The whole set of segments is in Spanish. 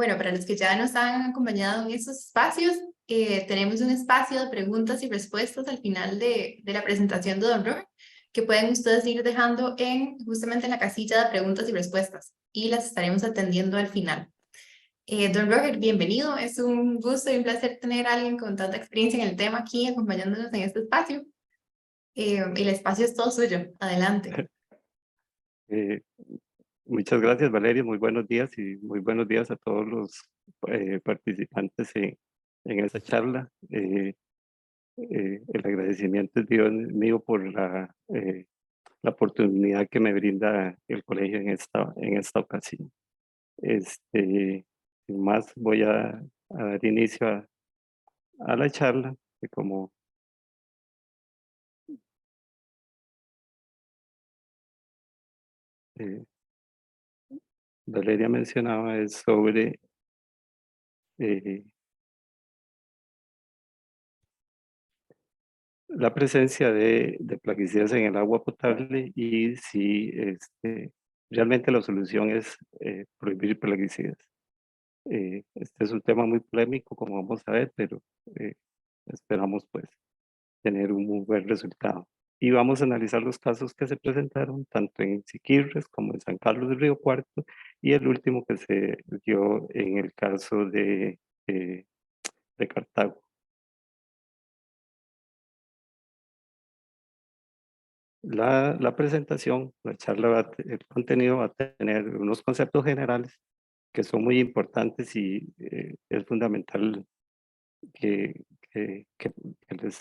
Bueno, para los que ya nos han acompañado en estos espacios, tenemos un espacio de preguntas y respuestas al final de la presentación de Don Roger, que pueden ustedes ir dejando justamente en la casilla de preguntas y respuestas, y las estaremos atendiendo al final. Don Roger, bienvenido. Es un gusto y un placer tener a alguien con tanta experiencia en el tema aquí acompañándonos en este espacio. El espacio es todo suyo. Adelante. Eh, Muchas gracias, Valeria. Muy buenos días y muy buenos días a todos los participantes en esta charla. El agradecimiento es mío por la oportunidad que me brinda el colegio en esta ocasión. Sin más, voy a dar inicio a la charla, que como eh, Valeria mencionaba, es sobre eh, la presencia de plaguicidas en el agua potable y si realmente la solución es prohibir plaguicidas. Este es un tema muy polémico, como vamos a ver, pero eh, esperamos pues tener un muy buen resultado. Y vamos a analizar los casos que se presentaron tanto en Siquirres como en San Carlos del Río Cuarto y el último que se dio en el caso eh, de Cartago. La presentación, la charla, el contenido va a tener unos conceptos generales que son muy importantes y es fundamental que, que, que- que les,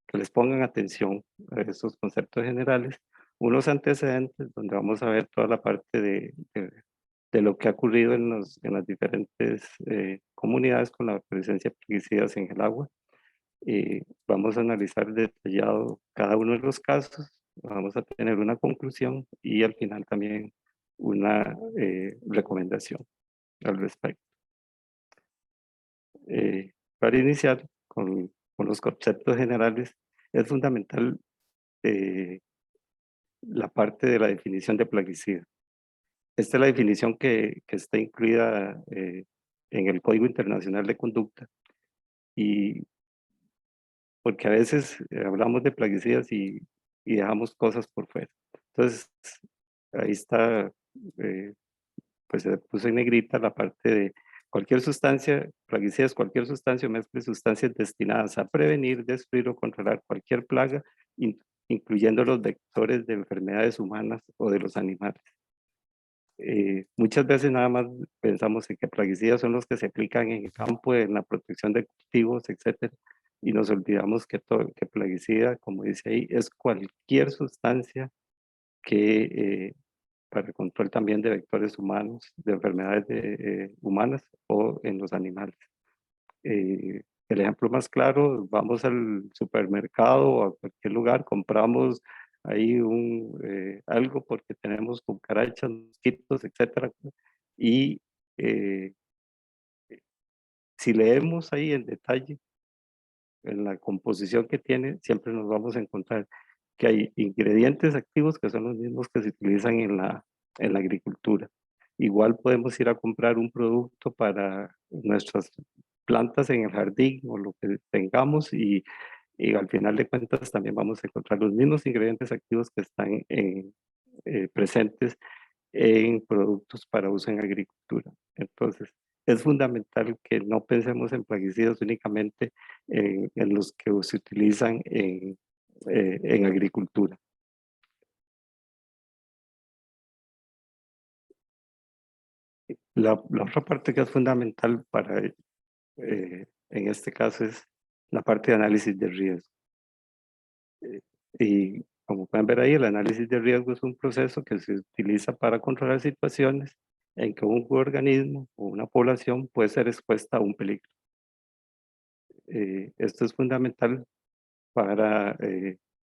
que les pongan atención a esos conceptos generales. Unos antecedentes donde vamos a ver toda la parte de lo que ha ocurrido en las diferentes comunidades con la presencia de plaguicidas en el agua. Vamos a analizar detallado cada uno de los casos, vamos a tener una conclusión y al final también una recomendación al respecto. Para iniciar con los conceptos generales, es fundamental eh, la parte de la definición de plaguicida. Esta es la definición que está incluida en el Código Internacional de Conducta y porque a veces hablamos de plaguicidas y dejamos cosas por fuera. Entonces, ahí está, eh, pues se puso en negrita la parte de cualquier sustancia, plaguicidas, cualquier sustancia o mezcla de sustancias destinadas a prevenir, destruir o controlar cualquier plaga, incluyendo los vectores de enfermedades humanas o de los animales. Muchas veces nada más pensamos en que plaguicidas son los que se aplican en el campo, en la protección de cultivos, etcétera, y nos olvidamos que plaguicida, como dice ahí, es cualquier sustancia que para el control también de vectores humanos, de enfermedades humanas o en los animales. El ejemplo más claro, vamos al supermercado o a cualquier lugar, compramos ahí algo porque tenemos cucarachas, mosquitos, etcétera. Y eh, si leemos ahí en detalle, en la composición que tiene, siempre nos vamos a encontrar que hay ingredientes activos que son los mismos que se utilizan en la agricultura. Igual podemos ir a comprar un producto para nuestras plantas en el jardín o lo que tengamos y al final de cuentas también vamos a encontrar los mismos ingredientes activos que están presentes en productos para uso en agricultura. Entonces, es fundamental que no pensemos en plaguicidas únicamente en los que se utilizan en agricultura. La otra parte que es fundamental en este caso es la parte de análisis de riesgo. Y como pueden ver ahí, el análisis de riesgo es un proceso que se utiliza para controlar situaciones en que un organismo o una población puede ser expuesta a un peligro. Esto es fundamental para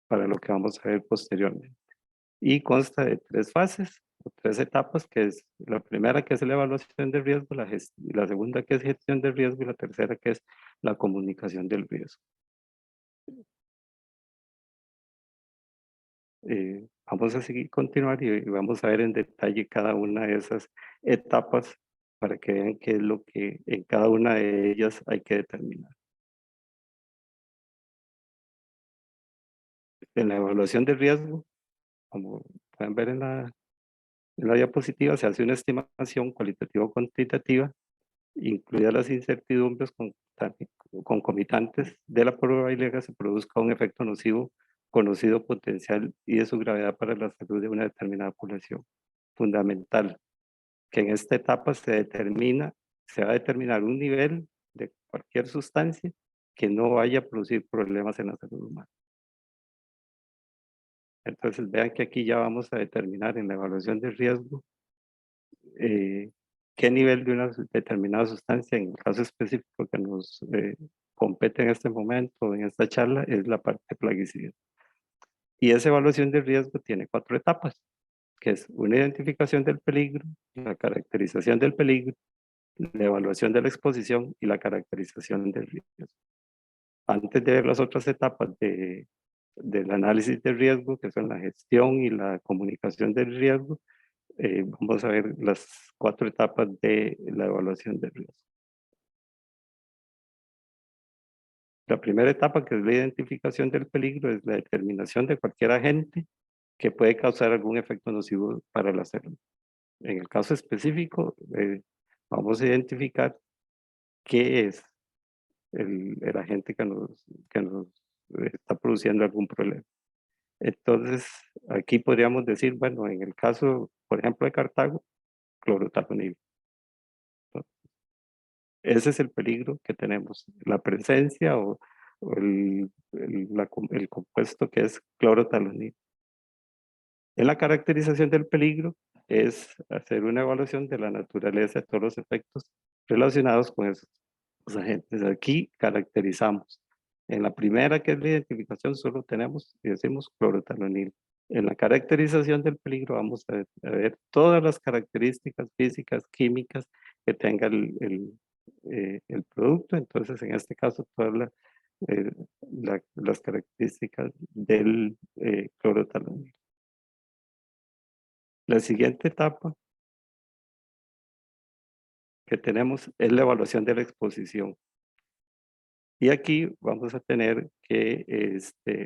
lo que vamos a ver posteriormente. Y consta de tres fases o tres etapas, que es la primera que es la evaluación de riesgo, la segunda que es gestión de riesgo y la tercera que es la comunicación del riesgo. Vamos a continuar y vamos a ver en detalle cada una de esas etapas para que vean qué es lo que en cada una de ellas hay que determinar. En la evaluación de riesgo, como pueden ver en la diapositiva, se hace una estimación cualitativa o cuantitativa, incluidas las incertidumbres concomitantes de la probabilidad de que se produzca un efecto nocivo conocido potencial y de su gravedad para la salud de una determinada población. Fundamental que en esta etapa se va a determinar un nivel de cualquier sustancia que no vaya a producir problemas en la salud humana. Entonces vean que aquí ya vamos a determinar en la evaluación de riesgo qué nivel de una determinada sustancia, en el caso específico que nos compete en este momento, en esta charla, es la parte plaguicida. Y esa evaluación de riesgo tiene 4 etapas, que es una identificación del peligro, la caracterización del peligro, la evaluación de la exposición y la caracterización del riesgo. Antes de ver las otras etapas del análisis de riesgo, que son la gestión y la comunicación del riesgo, vamos a ver las 4 etapas de la evaluación de riesgo. La primera etapa, que es la identificación del peligro, es la determinación de cualquier agente que puede causar algún efecto nocivo para la salud. En el caso específico, vamos a identificar qué es el agente que nos está produciendo algún problema. Entonces, aquí podríamos decir, bueno, en el caso, por ejemplo, de Cartago, clorotalonil. Ese es el peligro que tenemos, la presencia o el compuesto que es clorotalonil. En la caracterización del peligro es hacer una evaluación de la naturaleza de todos los efectos relacionados con esos agentes. Aquí caracterizamos. En la primera, que es la identificación, solo tenemos y decimos clorotalonil. En la caracterización del peligro vamos a ver todas las características físicas, químicas que tenga el producto. Entonces, en este caso, todas las características del clorotalonil. La siguiente etapa que tenemos es la evaluación de la exposición. Y aquí vamos a tener que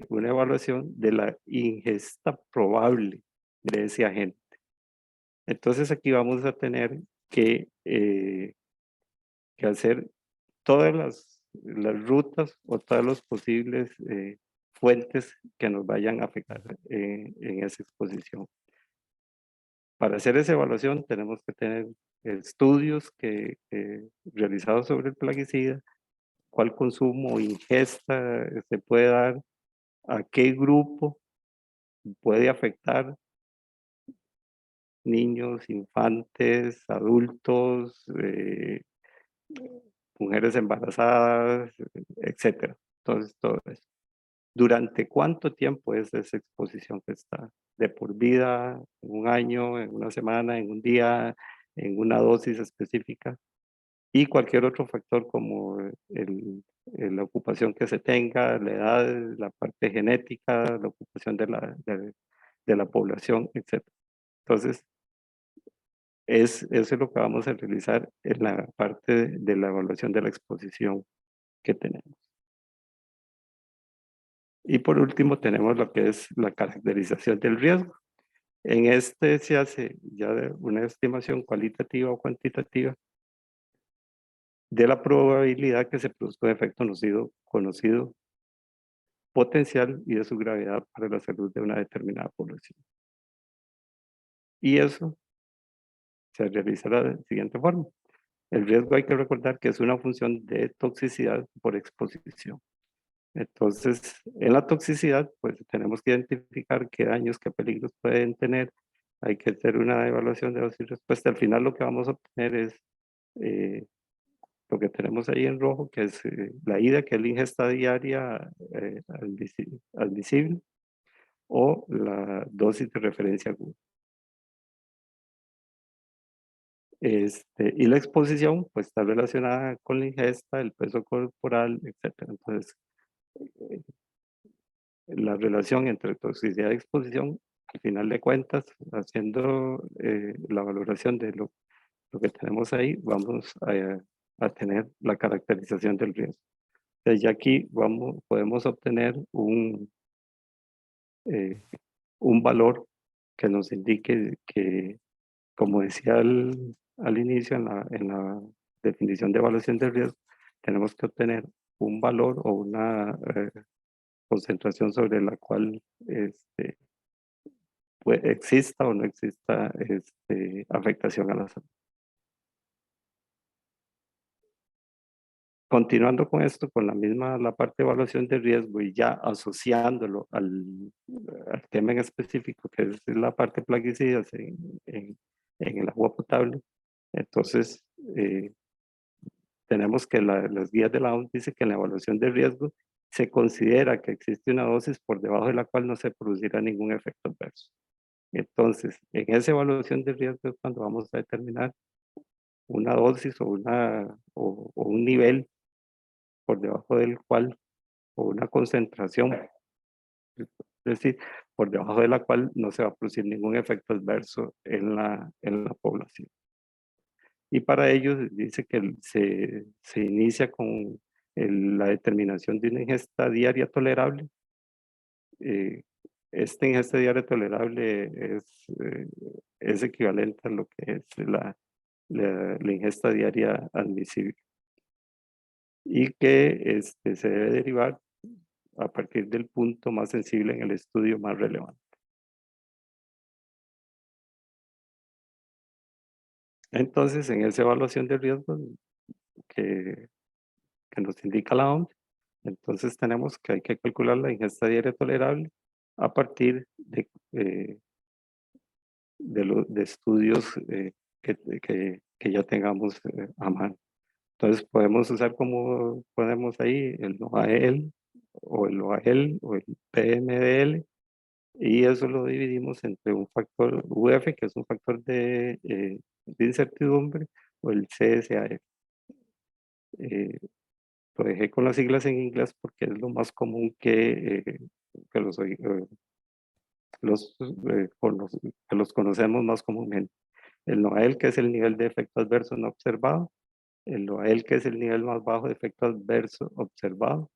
una evaluación de la ingesta probable de ese agente. Entonces aquí vamos a tener que hacer todas las rutas o todas las posibles fuentes que nos vayan a afectar en esa exposición. Para hacer esa evaluación tenemos que tener estudios realizados sobre el plaguicida, cuál consumo o ingesta se puede dar, a qué grupo puede afectar, niños, infantes, adultos, mujeres embarazadas, etcétera. Entonces, todo eso. ¿Durante cuánto tiempo es esa exposición que está? ¿De por vida, en un año, en una semana, en un día, en una dosis específica? Y cualquier otro factor como la ocupación que se tenga, la edad, la parte genética, la ocupación de la población, etc. Entonces, eso es lo que vamos a realizar en la parte de la evaluación de la exposición que tenemos. Y por último tenemos lo que es la caracterización del riesgo. En este se hace ya una estimación cualitativa o cuantitativa de la probabilidad que se produzca un efecto nocivo conocido, potencial y de su gravedad para la salud de una determinada población. Y eso se realiza de la siguiente forma. El riesgo hay que recordar que es una función de toxicidad por exposición. Entonces, en la toxicidad, pues tenemos que identificar qué daños, qué peligros pueden tener. Hay que hacer una evaluación de dosis y respuesta. Al final lo que vamos a obtener es lo que tenemos ahí en rojo, que es la IDA, que es la ingesta diaria admisible, o la dosis de referencia aguda. Y la exposición, pues está relacionada con la ingesta, el peso corporal, etc. Entonces, eh, la relación entre toxicidad y exposición, al final de cuentas, haciendo la valoración de lo lo que tenemos ahí, vamos a tener la caracterización del riesgo. Entonces ya aquí podemos obtener un valor que nos indique que, como decía al inicio en la definición de evaluación de riesgo, tenemos que obtener un valor o una concentración sobre la cual exista o no exista afectación a la salud. Continuando con esto, con la parte de evaluación de riesgo y ya asociándolo al tema en específico, que es la parte plaguicidas en el agua potable, entonces tenemos que las guías de la OMS dice que en la evaluación de riesgo se considera que existe una dosis por debajo de la cual no se producirá ningún efecto adverso. Entonces, en esa evaluación de riesgo es cuando vamos a determinar una dosis o un nivel por debajo del cual, o una concentración, es decir, por debajo de la cual no se va a producir ningún efecto adverso en la población. Y para ello dice que se inicia con la determinación de una ingesta diaria tolerable. Esta ingesta diaria tolerable es equivalente a lo que es la ingesta diaria admisible y que se debe derivar a partir del punto más sensible en el estudio más relevante. Entonces, en esa evaluación de riesgos que nos indica la OMS, entonces tenemos que hay que calcular la ingesta diaria tolerable a partir de estudios que ya tengamos a mano. Entonces podemos usar como ponemos ahí el NOAEL o el OAEL o el PMDL y eso lo dividimos entre un factor UF, que es un factor de incertidumbre, o el CSAF. Lo dejé con las siglas en inglés porque es lo más común que los conocemos más comúnmente. El NOAEL, que es el nivel de efecto adverso no observado, el NOAEL, que es el nivel más bajo de efecto adverso observado,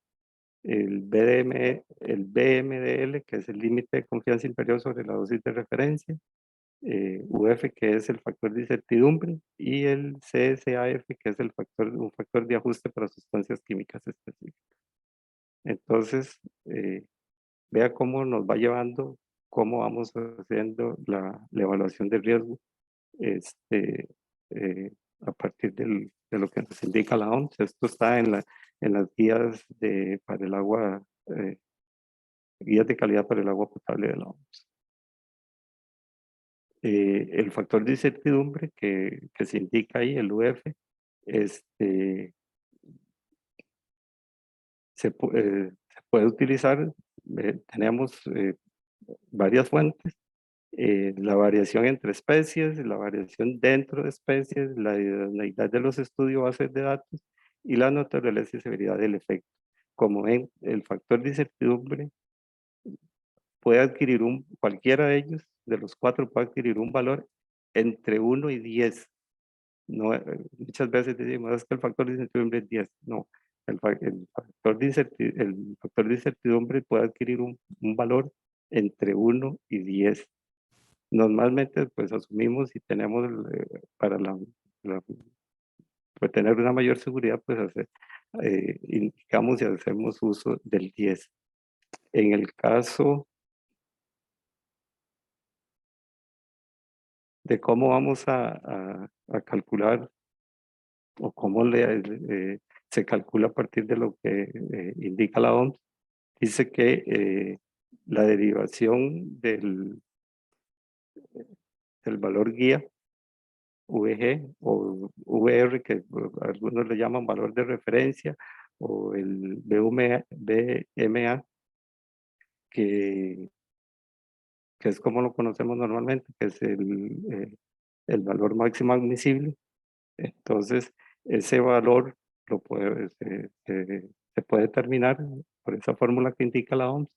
el BMDL, que es el límite de confianza inferior sobre la dosis de referencia, UF, que es el factor de incertidumbre, y el CSAF, que es un factor de ajuste para sustancias químicas específicas. Entonces, vea cómo nos va llevando, cómo vamos haciendo la evaluación de riesgo a partir de lo que nos indica la OMS. Esto está en las guías para el agua, guías de calidad para el agua potable de la OMS. El factor de incertidumbre que se indica ahí, el UF, se puede utilizar, tenemos varias fuentes, la variación entre especies, la variación dentro de especies, la idoneidad de los estudios bases de datos y la naturaleza y severidad del efecto. Como ven, el factor de incertidumbre puede adquirir cualquiera de ellos, de los cuatro, puede adquirir un valor entre 1 y 10. No, muchas veces decimos es que el factor de incertidumbre es 10. No, el factor de incertidumbre puede adquirir un valor entre 1 y 10. Normalmente, pues asumimos y tenemos para para tener una mayor seguridad, pues indicamos y hacemos uso del 10. En el caso de cómo vamos a calcular o cómo se calcula a partir de lo que indica la OMS, dice que la derivación del valor guía VG o VR, que algunos le llaman valor de referencia, o el BMA, que, que es como lo conocemos normalmente, que es el valor máximo admisible. Entonces, ese valor se puede determinar por esa fórmula que indica la OMS,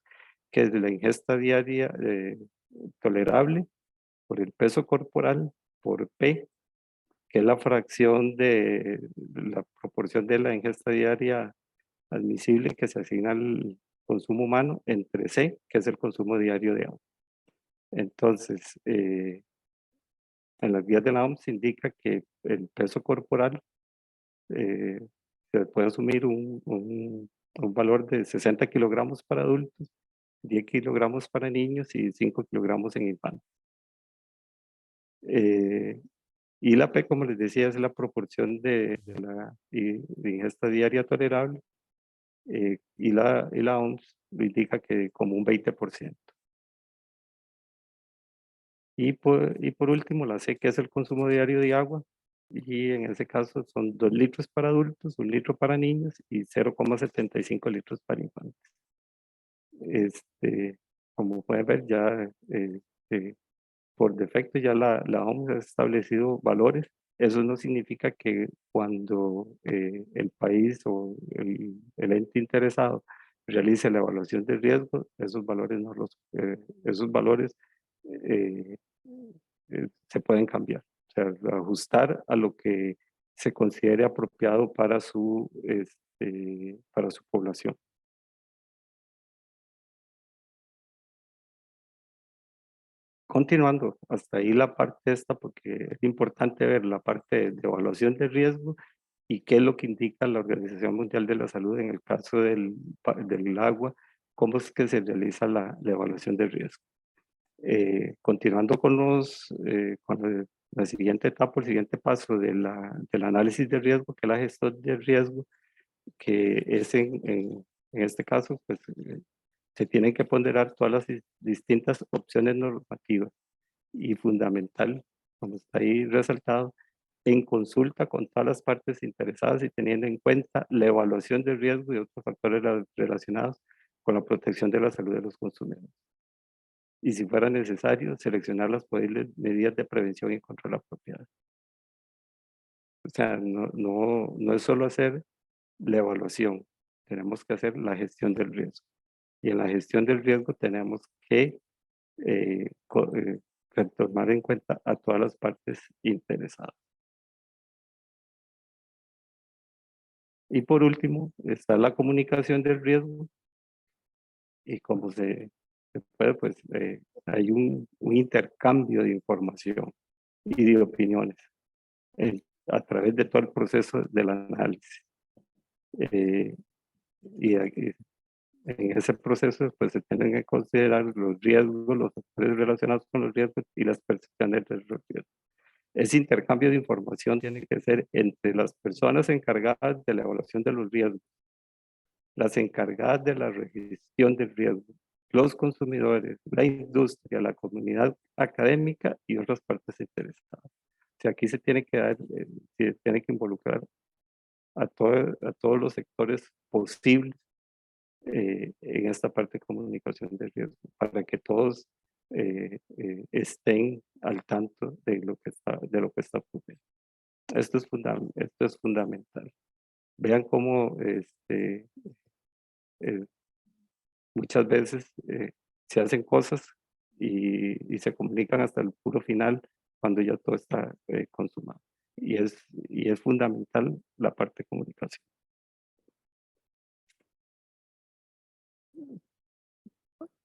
que es la ingesta diaria tolerable por el peso corporal por P que es la fracción de la proporción de la ingesta diaria admisible que se asigna al consumo humano entre C, que es el consumo diario de agua. Entonces, en las guías de la OMS se indica que el peso corporal eh, se puede asumir un valor de 60 kilogramos para adultos, 10 kilogramos para niños y 5 kilogramos en infantes. Y la P, como les decía, es la proporción de la de ingesta diaria tolerable, y la OMS lo indica que como un 20%. Y por último, la C, que es el consumo diario de agua, y en ese caso son 2 litros para adultos, 1 litro para niños y 0,75 litros para infantes. Como pueden ver, ya por defecto ya la OMS ha establecido valores. Eso no significa que cuando el país o el ente interesado realice la evaluación de riesgo, esos valores, no los, esos valores eh, se pueden cambiar. O sea, ajustar a lo que se considere apropiado para su población. Continuando, hasta ahí la parte esta, porque es importante ver la parte de evaluación de riesgo y qué es lo que indica la Organización Mundial de la Salud en el caso del agua, cómo es que se realiza la evaluación de riesgo. Continuando la siguiente etapa, el siguiente paso del análisis de riesgo, que es la gestión de riesgo, que es en este caso, pues se tienen que ponderar todas las distintas opciones normativas y fundamental, como está ahí resaltado, en consulta con todas las partes interesadas y teniendo en cuenta la evaluación de riesgo y otros factores relacionados con la protección de la salud de los consumidores. Y si fuera necesario, seleccionar las posibles medidas de prevención y control apropiadas. O sea, no es solo hacer la evaluación, tenemos que hacer la gestión del riesgo. Y en la gestión del riesgo tenemos que tomar en cuenta a todas las partes interesadas. Y por último, está la comunicación del riesgo y como se puede, pues hay un intercambio de información y de opiniones a través de todo el proceso del análisis. Eh, y en ese proceso, pues se tienen que considerar los riesgos, los factores relacionados con los riesgos y las percepciones de los riesgos. Ese intercambio de información tiene que ser entre las personas encargadas de la evaluación de los riesgos, las encargadas de la gestión del riesgo, los consumidores, la industria, la comunidad académica y otras partes interesadas. O sea, aquí se tiene que se tiene que involucrar a todos los sectores posibles en esta parte de comunicación de riesgo, para que todos estén al tanto de lo que está ocurriendo. Esto es fundamental. Vean cómo eh, muchas veces se hacen cosas y se comunican hasta el puro final cuando ya todo está consumado. Y es fundamental la parte de comunicación.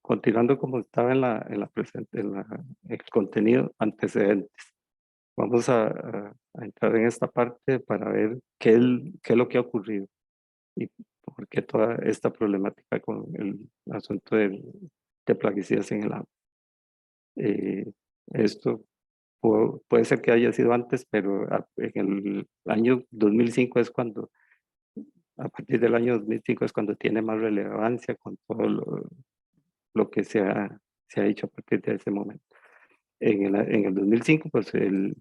Continuando como estaba en el contenido, antecedentes. Vamos a entrar en esta parte para ver qué es lo que ha ocurrido y por qué toda esta problemática con el asunto de plaguicidas en el agua. Esto puede ser que haya sido antes, pero en el año 2005 es cuando, a partir del año 2005 es cuando tiene más relevancia con todo lo que se ha hecho a partir de ese momento. En el 2005, pues el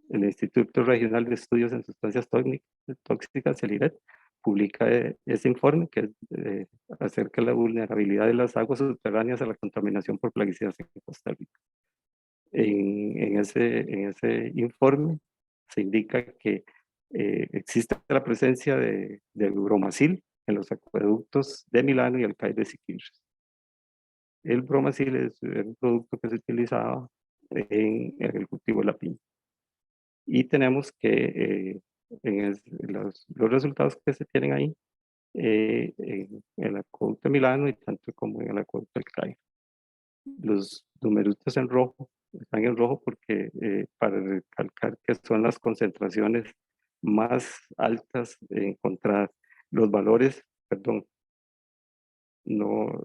Instituto Regional de Estudios en Sustancias Tóxicas, el IRET, publica ese informe que es acerca de la vulnerabilidad de las aguas subterráneas a la contaminación por plaguicidas en Costa Rica. En ese informe se indica que existe la presencia de bromacil en los acueductos de Milano y el CAI de Siquirres. El bromacil es un producto que se utilizaba en el cultivo de la piña. y tenemos que los resultados que se tienen ahí en el acueducto de Milano y tanto como en el acueducto del Cairo. Los numeritos en rojo están en rojo porque para recalcar que son las concentraciones más altas encontradas. Los valores, perdón, no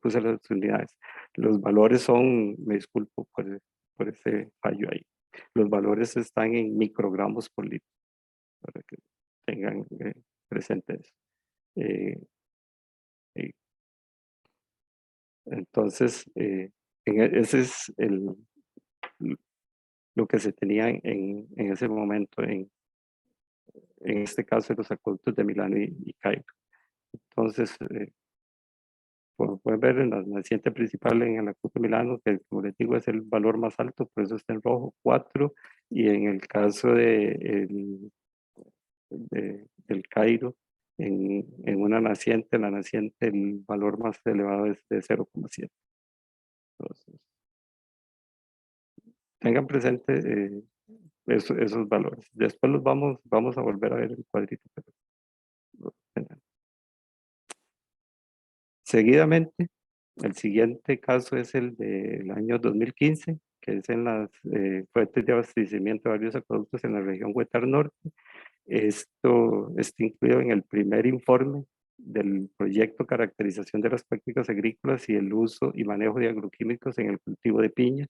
puse las unidades. Los valores son, me disculpo por ese fallo ahí. Los valores están en microgramos por litro, para que tengan presente eso. Eh, entonces, ese es lo que se tenía en ese momento, en este caso, en los acueductos de Milano y Cairo. Entonces, como pueden ver en la naciente principal en el acueducto de Milano, que como les digo es el valor más alto, por eso está en rojo, 4, y en el caso del Cairo, en una naciente, la naciente, el valor más elevado es de 0,7. Entonces, tengan presente esos valores. Después los vamos a volver a ver el cuadrito. Seguidamente, el siguiente caso es el del año 2015, que es en las fuentes de abastecimiento de varios acueductos en la región Huetar Norte. Esto está incluido en el primer informe del proyecto Caracterización de las prácticas agrícolas y el uso y manejo de agroquímicos en el cultivo de piña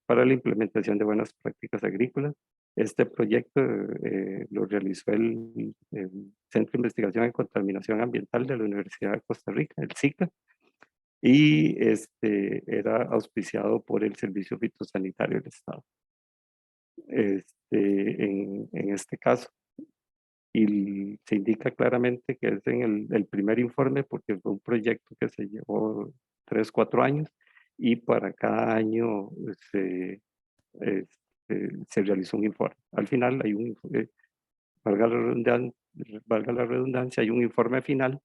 para la implementación de buenas prácticas agrícolas. Este proyecto lo realizó el Centro de Investigación en Contaminación Ambiental de la Universidad de Costa Rica, el SICA, y era auspiciado por el Servicio Fitosanitario del Estado. En este caso, y se indica claramente que es en el primer informe porque fue un proyecto que se llevó 3, 4 años y para cada año se realizó un informe. Al final hay valga la redundancia, hay un informe final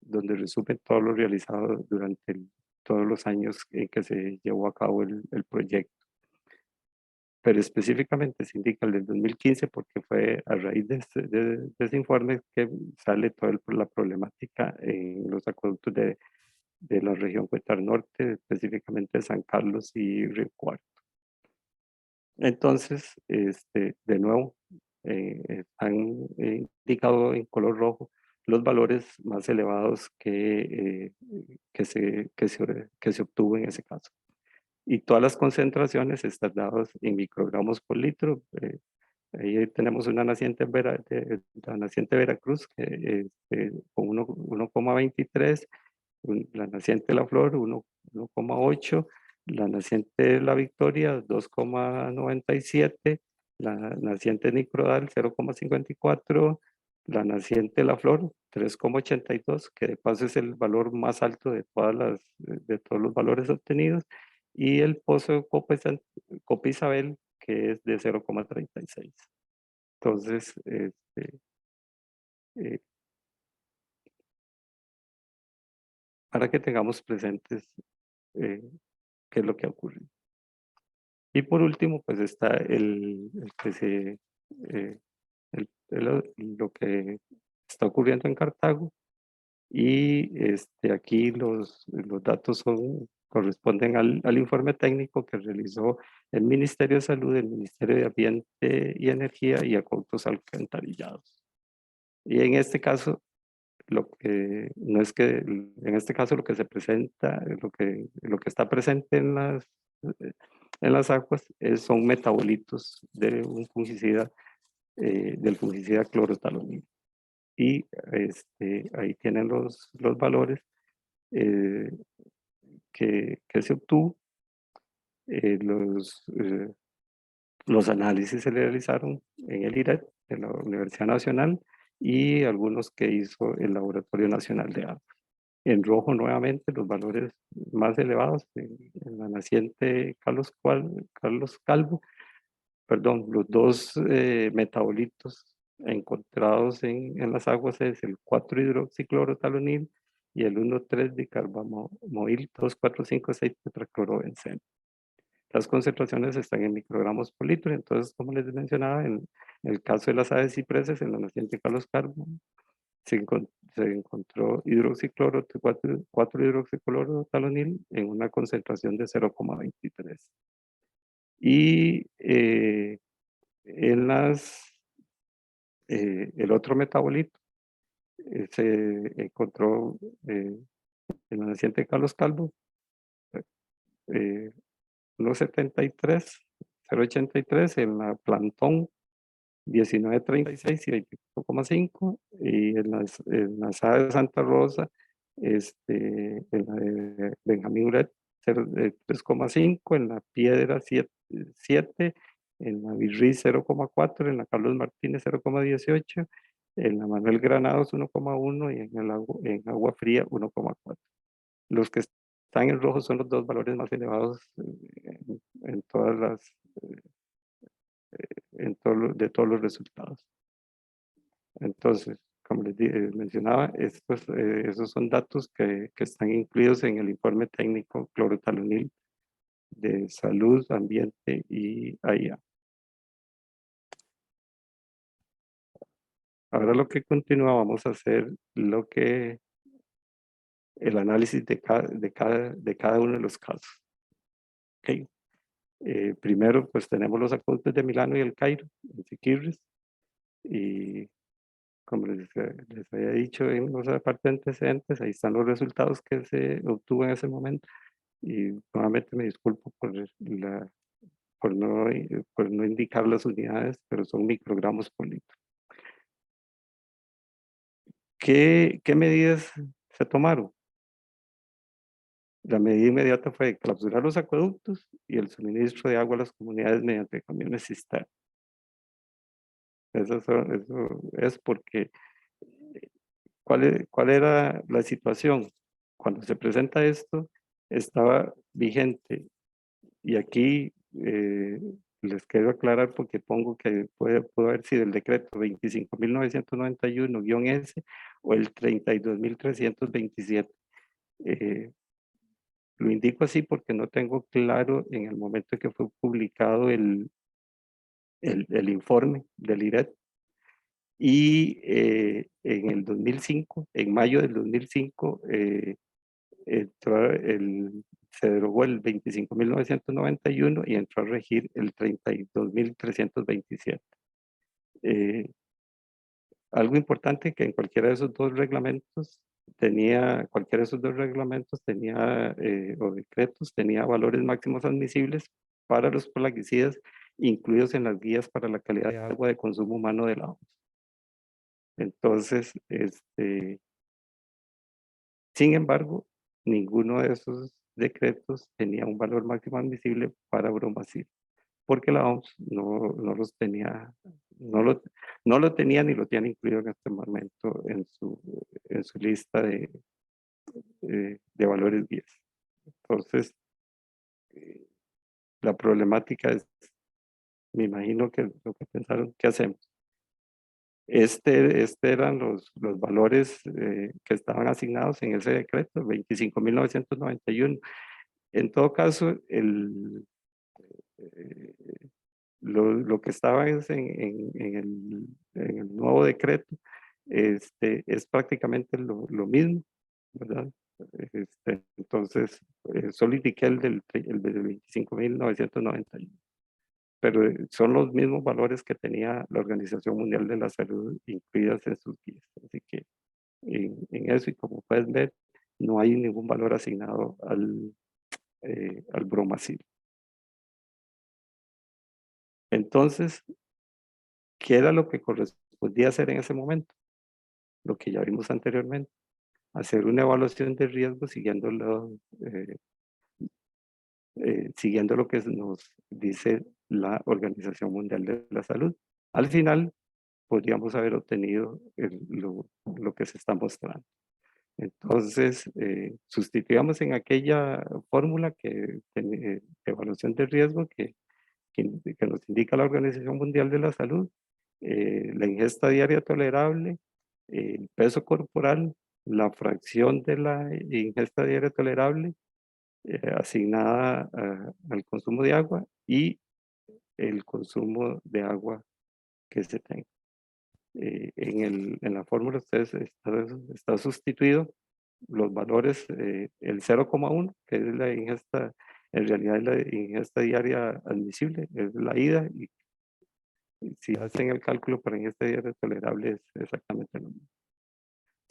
donde resume todo lo realizado durante todos los años en que se llevó a cabo el proyecto. Pero específicamente se indica el del 2015 porque fue a raíz de ese informe que sale toda la problemática en los acueductos de la región Huetar Norte, específicamente San Carlos y Río Cuarto. Entonces, de nuevo, han indicado en color rojo los valores más elevados que se obtuvo en ese caso. Y todas las concentraciones están dadas en microgramos por litro. Ahí tenemos una naciente, la naciente Veracruz con 1,23, la naciente La Flor 1,8, la naciente La Victoria 2,97, la naciente Nicrodal 0,54, la naciente La Flor 3,82, que de paso es el valor más alto de todos los valores obtenidos, y el pozo Copa Isabel, que es de 0,36. Entonces, eh, para que tengamos presentes qué es lo que ha ocurrido. Y por último, pues está eh, lo que está ocurriendo en Cartago. Y aquí los datos corresponden al informe técnico que realizó el Ministerio de Salud, el Ministerio de Ambiente y Energía y Acueductos Alcantarillados. Y en este caso, no es que, en este caso lo que se presenta, lo que está presente en las aguas son metabolitos de un fungicida, del fungicida clorotalonil. Y ahí tienen los valores eh, que se obtuvo. Eh, los, eh, los análisis se realizaron en el IRED de la Universidad Nacional y algunos que hizo el Laboratorio Nacional de Agua. En rojo nuevamente los valores más elevados en la naciente Carlos Calvo, perdón, los dos metabolitos encontrados en las aguas es el 4-hidroxiclorotalonil y el 1,3-dicarbamamoil 2,4,5,6 tetraclorobenceno. las concentraciones están en microgramos por litro. Entonces, como les mencionaba, en el caso de las aves cipreses, en la naciente Carlos Carbón, se encontró hidroxicloro, 4-hidroxiclorotalonil en una concentración de 0,23. Y el otro metabolito se encontró en la naciente Carlos Calvo, eh, 1,73, 0,83, en la plantón 19,36 y 25,5, y en las aves de Santa Rosa, en la de Benjamín Uret, 3,5, en la Piedra 7, en la Virrey 0,4, en la Carlos Martínez 0,18, en la Manuel Granados 1,1 y en agua fría 1,4. Los que están en rojo son los dos valores más elevados en todas las de todos los resultados. Entonces, como les mencionaba, esos son datos que están incluidos en el informe técnico clorotalonil de salud, ambiente y AIA. Ahora lo que continúa, vamos a hacer el análisis de cada uno de los casos. Okay. Primero, pues tenemos los acueductos de Milano y el Cairo, en Siquirres, y como les había dicho en los parte antecedentes, ahí están los resultados que se obtuvo en ese momento. Y nuevamente me disculpo por no indicar las unidades, pero son microgramos por litro. ¿Qué medidas se tomaron? La medida inmediata fue clausurar los acueductos y el suministro de agua a las comunidades mediante camiones cisterna. Eso es porque, ¿cuál era la situación? Cuando se presenta esto, estaba vigente, y aquí les quiero aclarar porque pongo que pudo haber sido el decreto 25.991-S o el 32.327. Lo indico así porque no tengo claro en el momento en que fue publicado el informe del IRET. Y en el 2005, en mayo del 2005, se derogó el 25.991 y entró a regir el 32.327. Algo importante que en cualquiera de esos dos reglamentos o decretos tenía valores máximos admisibles para los plaguicidas incluidos en las guías para la calidad de agua de consumo humano de la OMS. Entonces, sin embargo, ninguno de esos decretos tenía un valor máximo admisible para bromacil, porque la OMS no los tenía, no lo tenía ni lo tiene incluido en este momento en su lista de valores guías. Entonces, la problemática es, me imagino que lo que pensaron, ¿qué hacemos? Eran los valores que estaban asignados en ese decreto, 25.991. En todo caso, lo que estaba en el nuevo decreto es prácticamente lo mismo, ¿verdad? Entonces, solo indiqué el del 25.991, pero son los mismos valores que tenía la Organización Mundial de la Salud incluidas en sus guías. Así que en eso, y como pueden ver, no hay ningún valor asignado al bromacil. Entonces, ¿qué era lo que correspondía hacer en ese momento? Lo que ya vimos anteriormente, hacer una evaluación de riesgo siguiendo lo que nos dice la Organización Mundial de la Salud. Al final, podríamos haber obtenido lo que se está mostrando. Entonces, sustituíamos en aquella fórmula de evaluación de riesgo que nos indica la Organización Mundial de la Salud, la ingesta diaria tolerable, el peso corporal, la fracción de la ingesta diaria tolerable, asignada al consumo de agua y el consumo de agua que se tenga. En la fórmula ustedes está sustituido los valores, el 0,1, que es la ingesta, en realidad es la ingesta diaria admisible, es la ida, y si hacen el cálculo para ingesta diaria tolerable es exactamente lo mismo.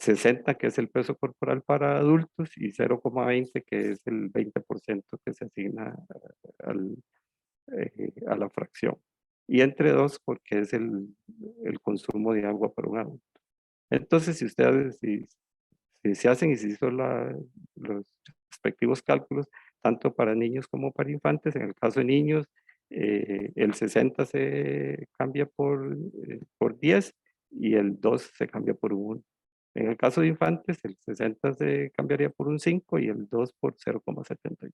60, que es el peso corporal para adultos, y 0,20, que es el 20% que se asigna al, a la fracción. Y entre 2, porque es el consumo de agua para un adulto. Entonces, si se hacen y se hizo los respectivos cálculos, tanto para niños como para infantes, en el caso de niños, el 60 se cambia por 10 y el 2 se cambia por 1. En el caso de infantes, el 60 se cambiaría por un 5 y el 2 por 0,75.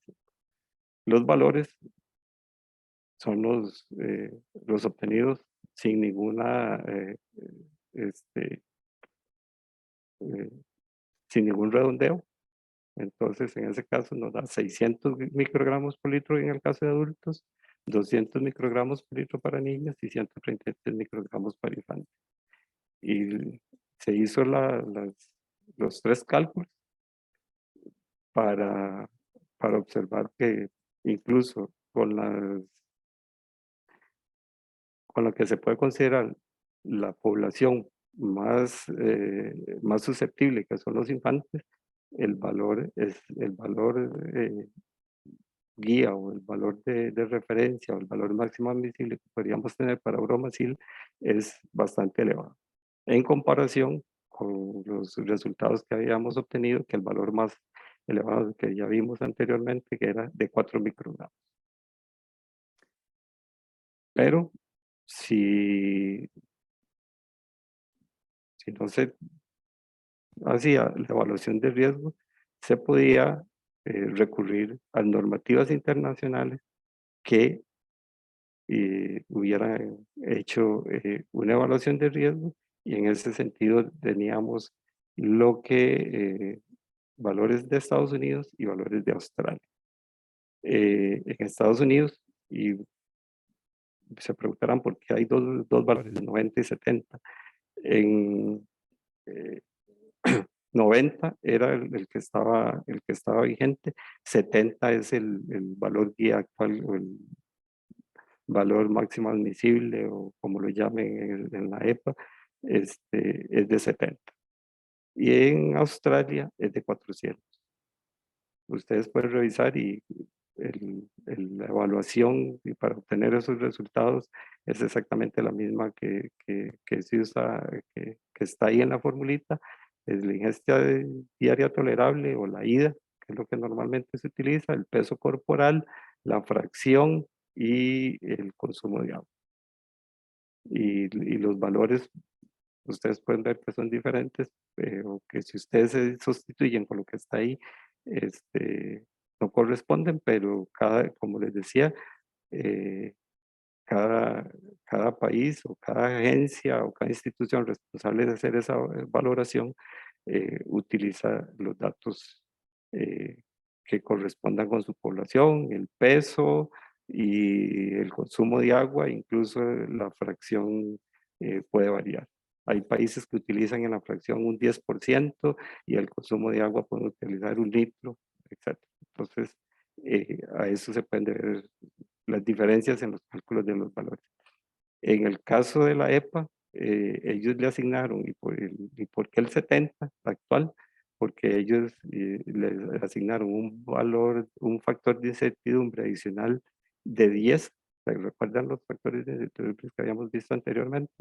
Los valores son los obtenidos sin ninguna, este, eh, sin ningún redondeo. Entonces, en ese caso nos da 600 microgramos por litro en el caso de adultos, 200 microgramos por litro para niños y 133 microgramos para infantes. Y se hizo los 3 cálculos para, para observar que incluso con lo que se puede considerar la población más susceptible, que son los infantes, el valor guía o el valor de referencia o el valor máximo admisible que podríamos tener para bromacil es bastante elevado en comparación con los resultados que habíamos obtenido, que el valor más elevado que ya vimos anteriormente, que era de 4 microgramos. Pero si no se hacía la evaluación de riesgo, se podía recurrir a normativas internacionales que hubieran hecho una evaluación de riesgo, y en ese sentido teníamos lo que valores de Estados Unidos y valores de Australia. En Estados Unidos, y se preguntarán por qué hay dos valores, 90 y 70. En eh, 90 era el que estaba vigente, 70 es el valor guía actual, o el valor máximo admisible, o como lo llamen en la EPA, es de 70. Y en Australia es de 400. Ustedes pueden revisar y la evaluación y para obtener esos resultados es exactamente la misma que se usa, que está ahí en la formulita. Es la ingesta diaria tolerable o la IDA, que es lo que normalmente se utiliza, el peso corporal, la fracción y el consumo de agua. Y los valores, ustedes pueden ver que son diferentes, pero que si ustedes se sustituyen con lo que está ahí, no corresponden, pero como les decía, eh, cada, cada país o cada agencia o cada institución responsable de hacer esa valoración utiliza los datos eh, que correspondan con su población, el peso y el consumo de agua, incluso la fracción puede variar. Hay países que utilizan en la fracción un 10% y el consumo de agua pueden utilizar 1 litro, etc. Entonces, a eso se pueden ver las diferencias en los cálculos de los valores. En el caso de la EPA, ellos le asignaron, ¿y por qué el 70 actual? Porque ellos le asignaron un valor, un factor de incertidumbre adicional de 10. ¿Recuerdan los factores de incertidumbre que habíamos visto anteriormente?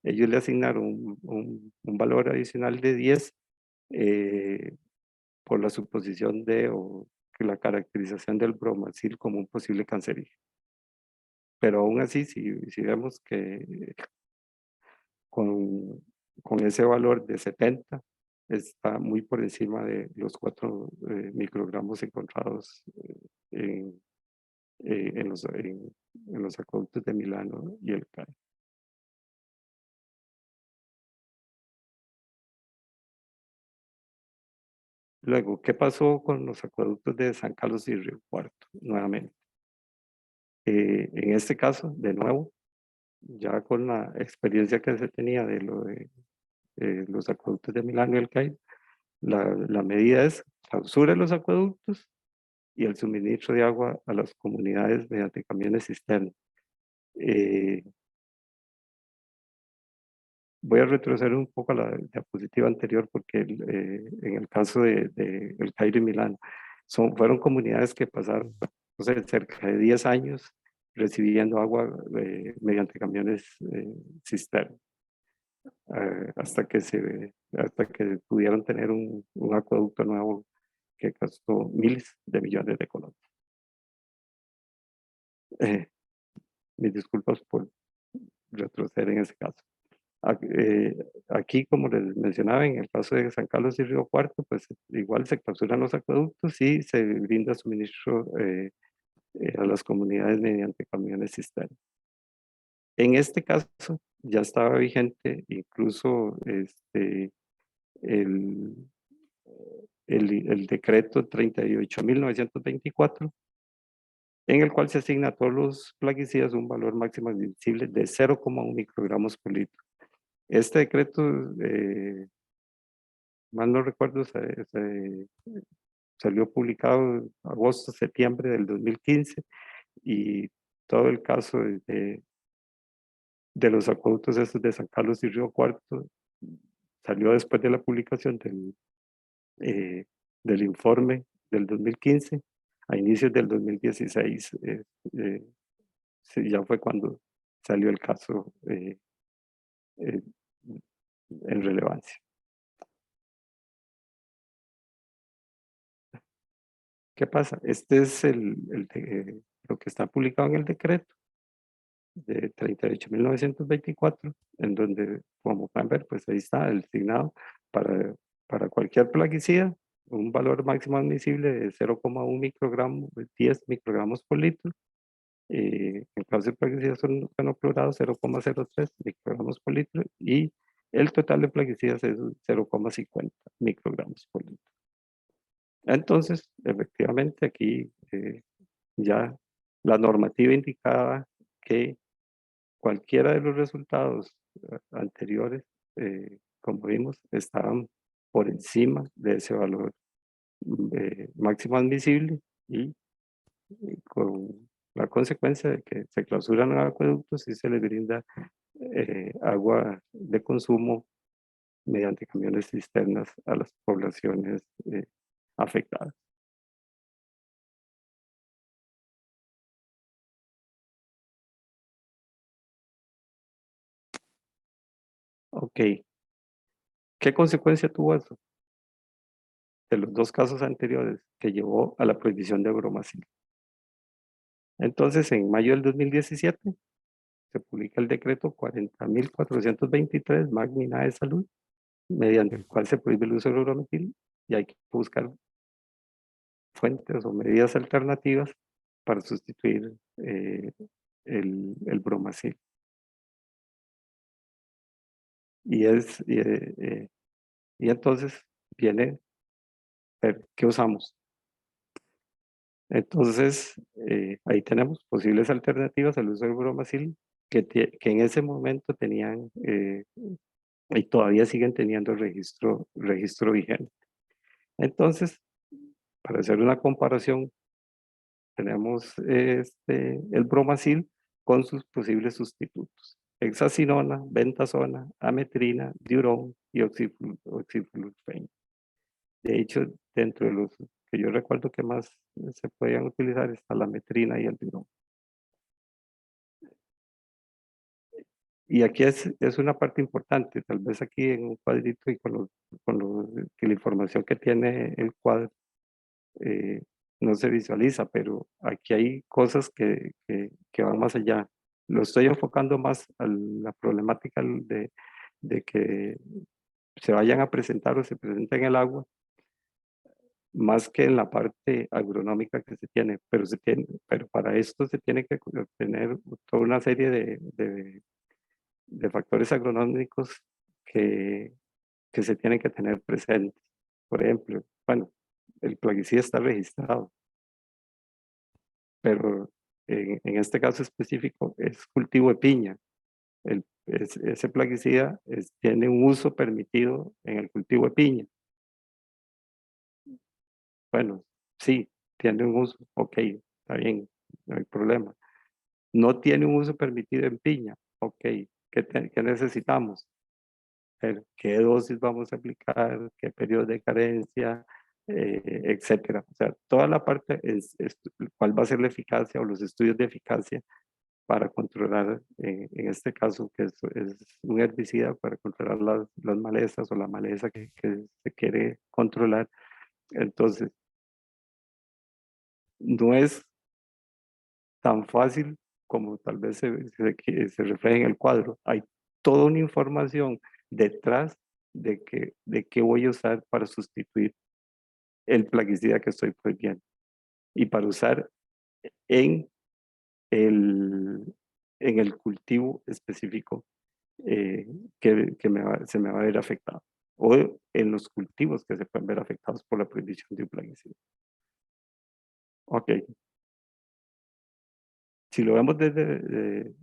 Ellos le asignaron un valor adicional de 10 eh, por la suposición o la caracterización del bromacil como un posible cancerígeno. Pero aún así, si vemos que con ese valor de 70 está muy por encima de los 4 microgramos encontrados en los acueductos de Milano y el CAI. Luego, ¿qué pasó con los acueductos de San Carlos y Río Cuarto? Nuevamente. En este caso, de nuevo, ya con la experiencia que se tenía de lo de los acueductos de Milano y El Cairo, la medida es clausura los acueductos y el suministro de agua a las comunidades mediante camiones cisterna. Voy a retroceder un poco a la diapositiva anterior porque en el caso de El Cairo y Milán fueron comunidades que pasaron, no sé, cerca de 10 años recibiendo agua mediante camiones cisterna, hasta que pudieron tener un acueducto nuevo que costó miles de millones de colones. Mis disculpas por retroceder en ese caso. Aquí, como les mencionaba, en el caso de San Carlos y Río Cuarto, pues igual se clausuran los acueductos y se brinda suministro a las comunidades mediante camiones cisterna. En este caso ya estaba vigente incluso el, el decreto 38.924, en el cual se asigna a todos los plaguicidas un valor máximo admisible de 0,1 microgramos por litro. Este decreto, mal no recuerdo, salió publicado en agosto, septiembre del 2015 y todo el caso de los acueductos estos de San Carlos y Río Cuarto salió después de la publicación del informe del 2015 a inicios del 2016. Sí, ya fue cuando salió el caso eh, en relevancia. ¿Qué pasa? Este es lo que está publicado en el decreto de 38.924, en donde, como pueden ver, pues ahí está el signado para cualquier plaguicida, un valor máximo admisible de 0,1 microgramos, 10 microgramos por litro. En caso de plaguicidas son fenoclorados, 0,03 microgramos por litro, y el total de plaguicidas es 0,50 microgramos por litro. Entonces, efectivamente, aquí ya la normativa indicaba que cualquiera de los resultados anteriores, como vimos, estaban por encima de ese valor máximo admisible y con la consecuencia de que se clausuran los acueductos y se les brinda agua de consumo mediante camiones cisternas a las poblaciones afectadas. Ok, ¿qué consecuencia tuvo eso de los dos casos anteriores que llevó a la prohibición de bromacil? Entonces, en mayo del 2017, se publica el decreto 40.423, Magna de Salud, mediante el cual se prohíbe el uso del brometil y hay que buscar fuentes o medidas alternativas para sustituir el bromacil. Y entonces viene a ver qué usamos. Entonces, ahí tenemos posibles alternativas al uso del bromacil que en ese momento tenían y todavía siguen teniendo registro vigente. Entonces, para hacer una comparación, tenemos el bromacil con sus posibles sustitutos: hexacinona, bentazona, ametrina, diurón y oxiflurfein. De hecho, dentro de los que yo recuerdo que más se podían utilizar está la ametrina y el diurón. Y aquí es una parte importante, tal vez aquí en un cuadrito y que la información que tiene el cuadro no se visualiza, pero aquí hay cosas que van más allá. Lo estoy enfocando más a la problemática de que se vayan a presentar o se presenten en el agua, más que en la parte agronómica que se tiene, pero para esto se tiene que tener toda una serie de factores agronómicos que se tienen que tener presentes. Por ejemplo, bueno, el plaguicida está registrado, pero en este caso específico es cultivo de piña. Ese plaguicida tiene un uso permitido en el cultivo de piña. Bueno, sí, tiene un uso, ok, está bien, no hay problema. No tiene un uso permitido en piña, ok, ¿qué necesitamos? Ver qué dosis vamos a aplicar, qué periodo de carencia, etcétera. O sea, toda la parte es cuál va a ser la eficacia o los estudios de eficacia para controlar, en este caso, que es un herbicida para controlar las malezas o la maleza que se quiere controlar. Entonces, no es tan fácil como tal vez se refleja en el cuadro. Hay toda una información detrás de qué voy a usar para sustituir el plaguicida que estoy prohibiendo y para usar en el, en el cultivo específico eh, que se me va a ver afectado o en los cultivos que se pueden ver afectados por la prohibición de un plaguicida. Ok, si lo vemos desde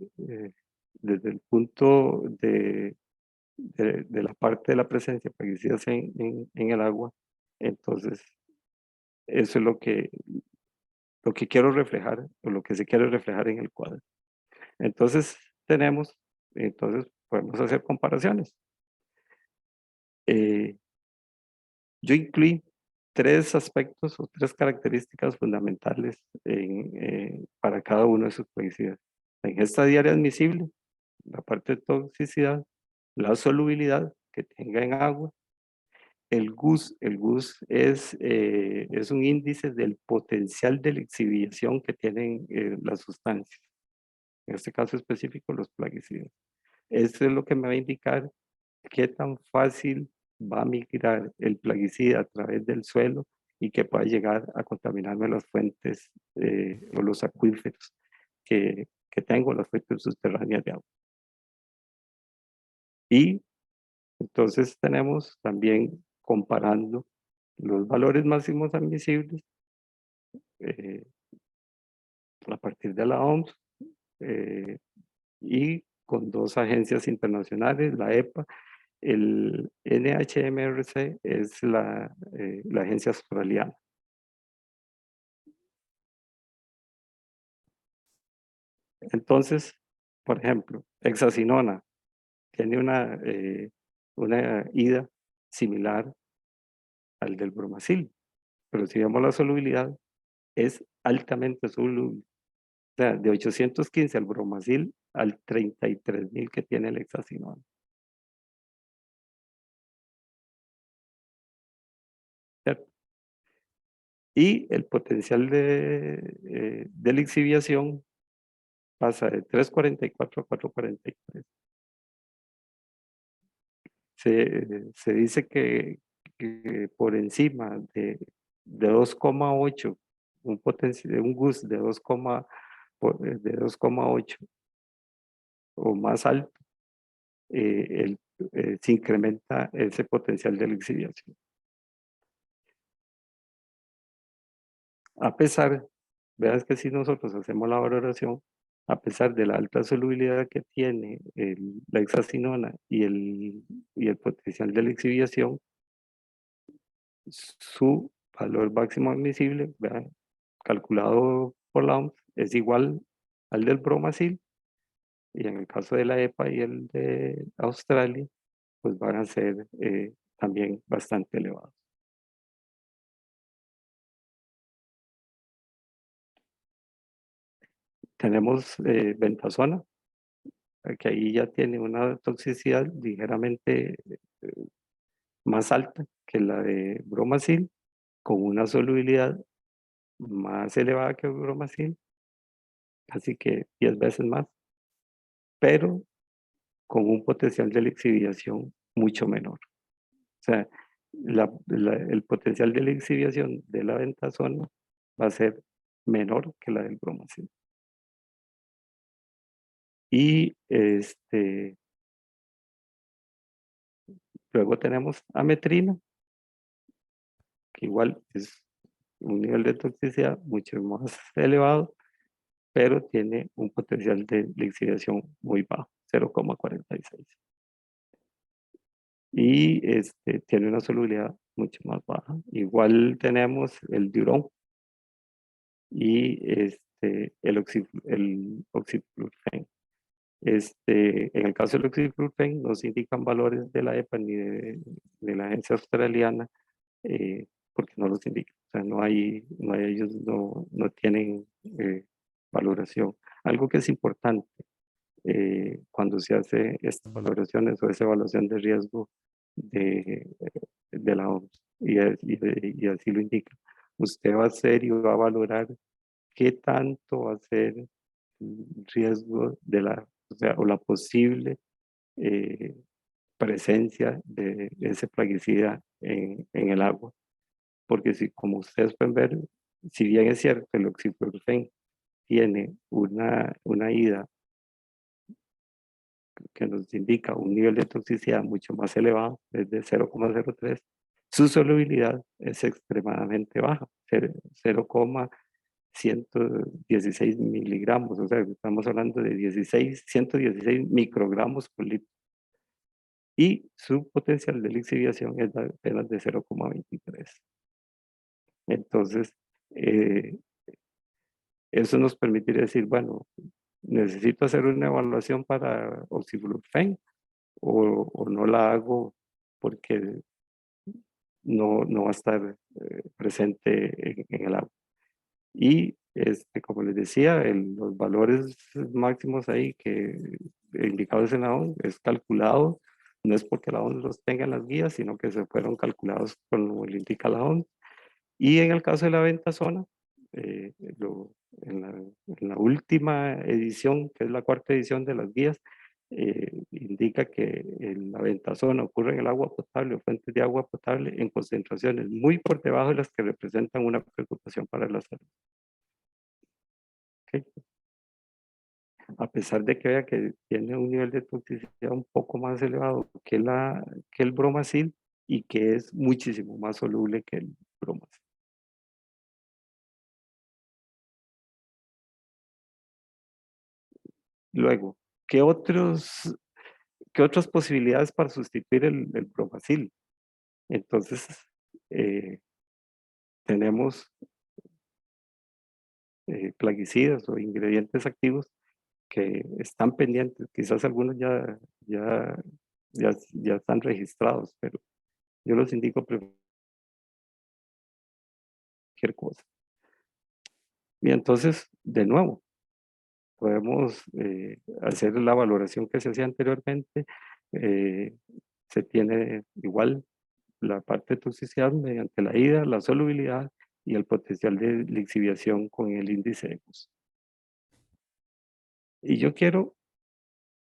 el punto de la parte de la presencia de plaguicidas en el agua, entonces eso es lo que quiero reflejar o lo que se quiere reflejar en el cuadro. Entonces entonces podemos hacer comparaciones. Eh, yo incluí tres aspectos o tres características fundamentales para cada uno de sus plaguicidas. La ingesta diaria admisible, la parte de toxicidad, la solubilidad que tenga en agua, el GUS es un índice del potencial de lixiviación que tienen las sustancias, en este caso específico los plaguicidas. Esto es lo que me va a indicar qué tan fácil va a migrar el plaguicida a través del suelo y que pueda llegar a contaminarme las fuentes o los acuíferos que tengo, las fuentes subterráneas de agua. Y entonces tenemos también comparando los valores máximos admisibles eh, a partir de la OMS eh, y con dos agencias internacionales, la EPA, el NHMRC es la agencia australiana. Entonces, por ejemplo, hexacinona tiene una ida similar al del bromacil, pero si vemos la solubilidad, es altamente soluble. O sea, de 815 al bromacil al 33.000 que tiene el hexacinona. ¿Cierto? Y el potencial de lixiviación pasa de 344 a 443. Se dice que por encima de 2,8, un GUS de 2,8 o más alto, se incrementa ese potencial de lixiviación. A pesar, veas que si nosotros hacemos la valoración, a pesar de la alta solubilidad que tiene la hexacinona y el potencial de lixiviación, su valor máximo admisible, vean, calculado por la OMS, es igual al del bromacil, y en el caso de la EPA y el de Australia, pues van a ser también bastante elevados. Tenemos bentazona, que ahí ya tiene una toxicidad ligeramente más alta que la de bromacil, con una solubilidad más elevada que el bromacil, así que 10 veces más, pero con un potencial de lixiviación mucho menor. O sea, el potencial de lixiviación de la bentazona va a ser menor que la del bromacil. Y luego tenemos ametrina, que igual es un nivel de toxicidad mucho más elevado, pero tiene un potencial de lixiviación muy bajo, 0,46. Y tiene una solubilidad mucho más baja. Igual tenemos el diurón y el oxiflurfen. En el caso del oxiflurfen no se indican valores de la EPA ni de la agencia australiana, porque no los indican. O sea, ellos no tienen valoración. Algo que es importante cuando se hace estas valoraciones o esa evaluación de riesgo de, de la OMS, y así lo indica. Usted va a hacer y va a valorar qué tanto va a ser el riesgo o la posible eh, presencia de ese plaguicida en el agua. Porque si, como ustedes pueden ver, si bien es cierto que el oxiflurfen tiene una ida que nos indica un nivel de toxicidad mucho más elevado, desde 0,03, su solubilidad es extremadamente baja, 0,116 miligramos, o sea, estamos hablando de 116 microgramos por litro. Y su potencial de lixiviación es apenas de 0,23. Entonces, eso nos permitiría decir, bueno, necesito hacer una evaluación para oxiflurfen o no la hago porque no va a estar presente en el agua. Y como les decía, los valores máximos ahí que indicados en la OMS es calculado, no es porque la OMS los tenga en las guías, sino que se fueron calculados como lo indica la OMS. Y en el caso de la ventazona, eh, lo- en, la, en la última edición, que es la cuarta edición de las guías, indica que la ventazona ocurre en el agua potable o fuentes de agua potable en concentraciones muy por debajo de las que representan una preocupación para la salud. ¿Ok? A pesar de que vea que tiene un nivel de toxicidad un poco más elevado que el bromacil y que es muchísimo más soluble que el bromacil. Luego, ¿qué otros ¿qué otras posibilidades para sustituir el bromacil? Entonces, eh, tenemos plaguicidas o ingredientes activos que están pendientes. Quizás algunos ya están registrados, pero yo los indico por cualquier cosa. Y entonces, de nuevo, podemos hacer la valoración que se hacía anteriormente. eh, Se tiene igual la parte de toxicidad mediante la ida, la solubilidad y el potencial de lixiviación con el índice de Gus. Y yo quiero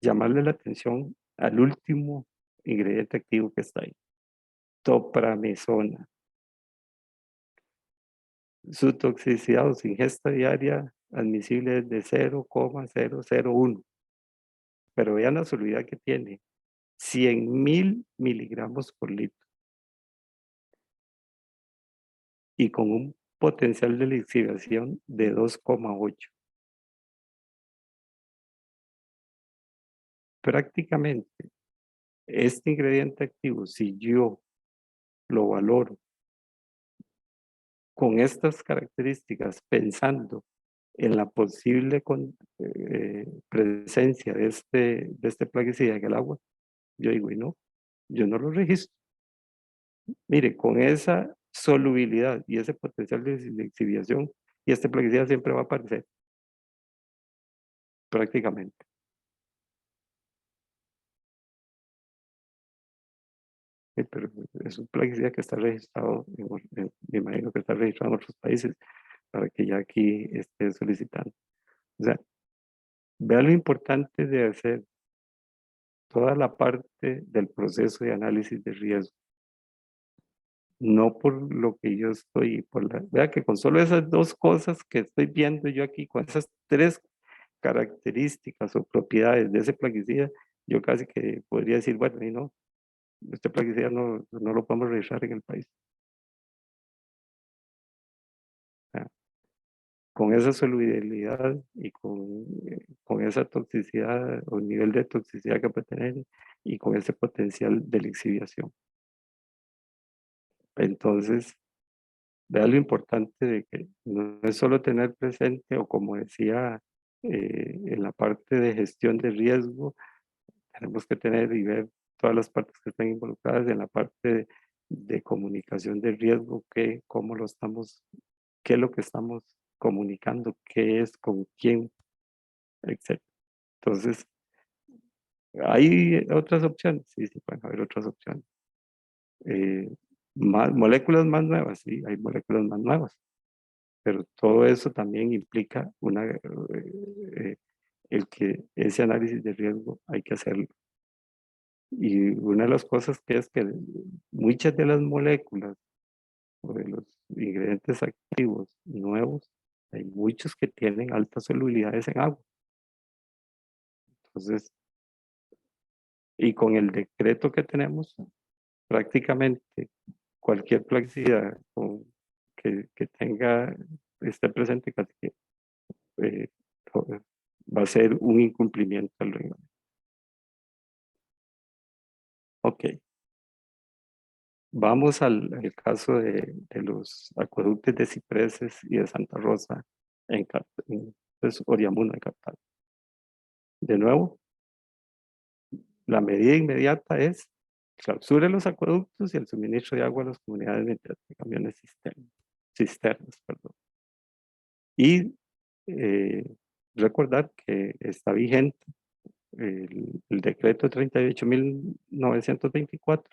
llamarle la atención al último ingrediente activo que está ahí, topramezona. Su toxicidad o su ingesta diaria admisible es de 0,001, pero vean la solubilidad que tiene, 100.000 miligramos por litro y con un potencial de lixiviación de 2,8. Prácticamente este ingrediente activo, si yo lo valoro con estas características, pensando en la posible presencia de este plaguicida en el agua, yo digo, y no, yo no lo registro. Mire, con esa solubilidad y ese potencial de exhibición, y este plaguicida siempre va a aparecer, prácticamente. Pero es un plaguicida que está registrado, me imagino que está registrado en otros países, para que ya aquí esté solicitando. O sea, vea lo importante de hacer toda la parte del proceso de análisis de riesgo, no por lo que yo estoy, vea que con solo esas dos cosas que estoy viendo yo aquí, con esas tres características o propiedades de ese plaguicida, yo casi que podría decir, bueno, y no, este plaguicida no lo podemos registrar en el país. con esa solubilidad y con esa toxicidad o nivel de toxicidad que puede tener y con ese potencial de lixiviación. Entonces, vea lo importante de que no es solo tener presente, o como decía en la parte de gestión de riesgo, tenemos que tener y ver todas las partes que están involucradas en la parte de comunicación de riesgo, cómo lo estamos, qué es lo que estamos comunicando, qué es, con quién, etc. Entonces, hay otras opciones, sí, sí, pueden haber otras opciones. Moléculas más nuevas, sí, hay moléculas más nuevas, pero todo eso también implica el que ese análisis de riesgo hay que hacerlo. Y una de las cosas que es que muchas de las moléculas o de los ingredientes activos nuevos, hay muchos que tienen altas solubilidades en agua. Entonces, y con el decreto que tenemos, prácticamente cualquier plaguicida que tenga, esté presente, casi que eh, va a ser un incumplimiento al reglamento. Ok, vamos al caso de los acueductos de Cipreses y de Santa Rosa pues, Oriamuno en Cartago. De nuevo, la medida inmediata es clausure los acueductos y el suministro de agua a las comunidades mediante camiones cisternas, perdón. Y recordar que está vigente el decreto 38.924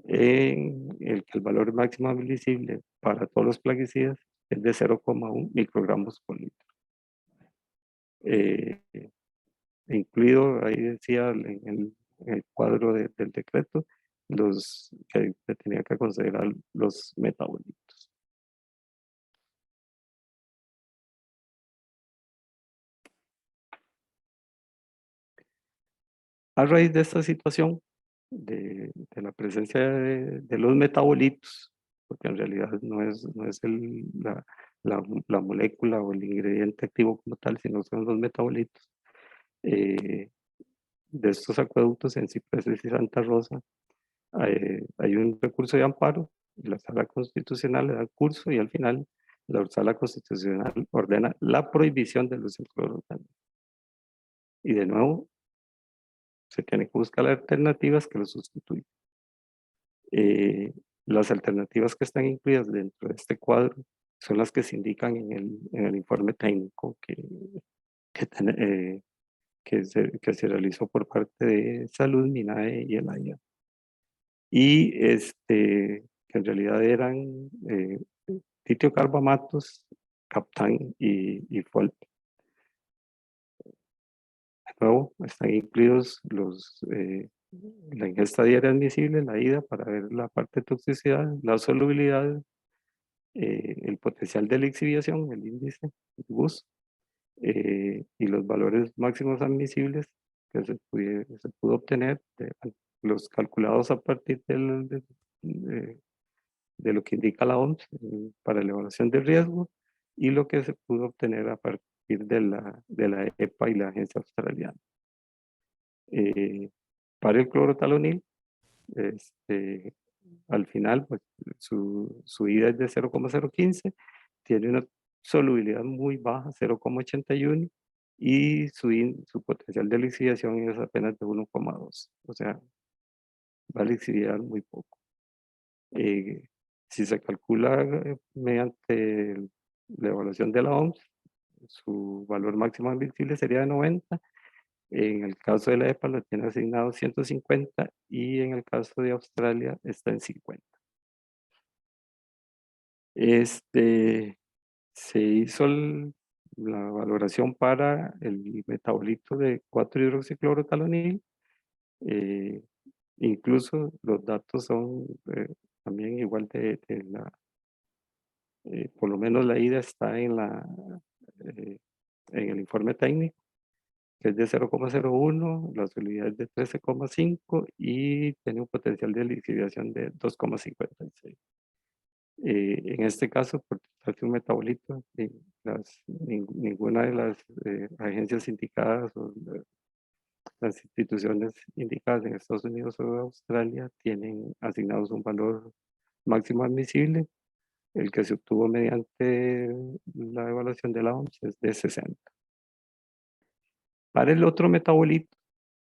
en el que el valor máximo admisible para todos los plaguicidas es de 0,1 microgramos por litro. Eh, incluido, ahí decía en el cuadro del decreto, los que se tenía que considerar los metabolitos. A raíz de esta situación, de la presencia de los metabolitos, porque en realidad no es la molécula o el ingrediente activo como tal, sino son los metabolitos, de estos acueductos en Cipreses y Santa Rosa, hay un recurso de amparo, y la Sala Constitucional le da curso y al final la Sala Constitucional ordena la prohibición del uso del clorotano. Y de nuevo, se tiene que buscar alternativas que lo sustituyan. Las alternativas que están incluidas dentro de este cuadro son las que se indican en el informe técnico que se realizó por parte de Salud, MINAE y el AIA. Y que en realidad eran titiocarbamatos, captán y FOLP. De nuevo, están incluidos la ingesta diaria admisible, la ida para ver la parte de toxicidad, la solubilidad, el potencial de lixiviación, el índice, el GUS, y los valores máximos admisibles que se pudo obtener, los calculados a partir de lo que indica la OMS para la evaluación de riesgo y lo que se pudo obtener a partir de la EPA y la agencia australiana. Para el clorotalonil, al final, pues, su ida es de 0,015, tiene una solubilidad muy baja, 0,81, y su potencial de lixiviación es apenas de 1,2. O sea, va a lixiviar muy poco. Si se calcula mediante la evaluación de la OMS, su valor máximo admisible sería de 90. En el caso de la EPA lo tiene asignado 150 y en el caso de Australia está en 50. Se hizo la valoración para el metabolito de 4-hidroxiclorotalonil. Incluso los datos son también igual por lo menos la ida está en el informe técnico, que es de 0,01, la solubilidad es de 13,5 y tiene un potencial de lixiviación de 2,56. En este caso, por tratarse de un metabolito, ninguna de las agencias indicadas o las instituciones indicadas en Estados Unidos o Australia tienen asignados un valor máximo admisible. El que se obtuvo mediante la evaluación de la OMS es de 60. Para el otro metabolito,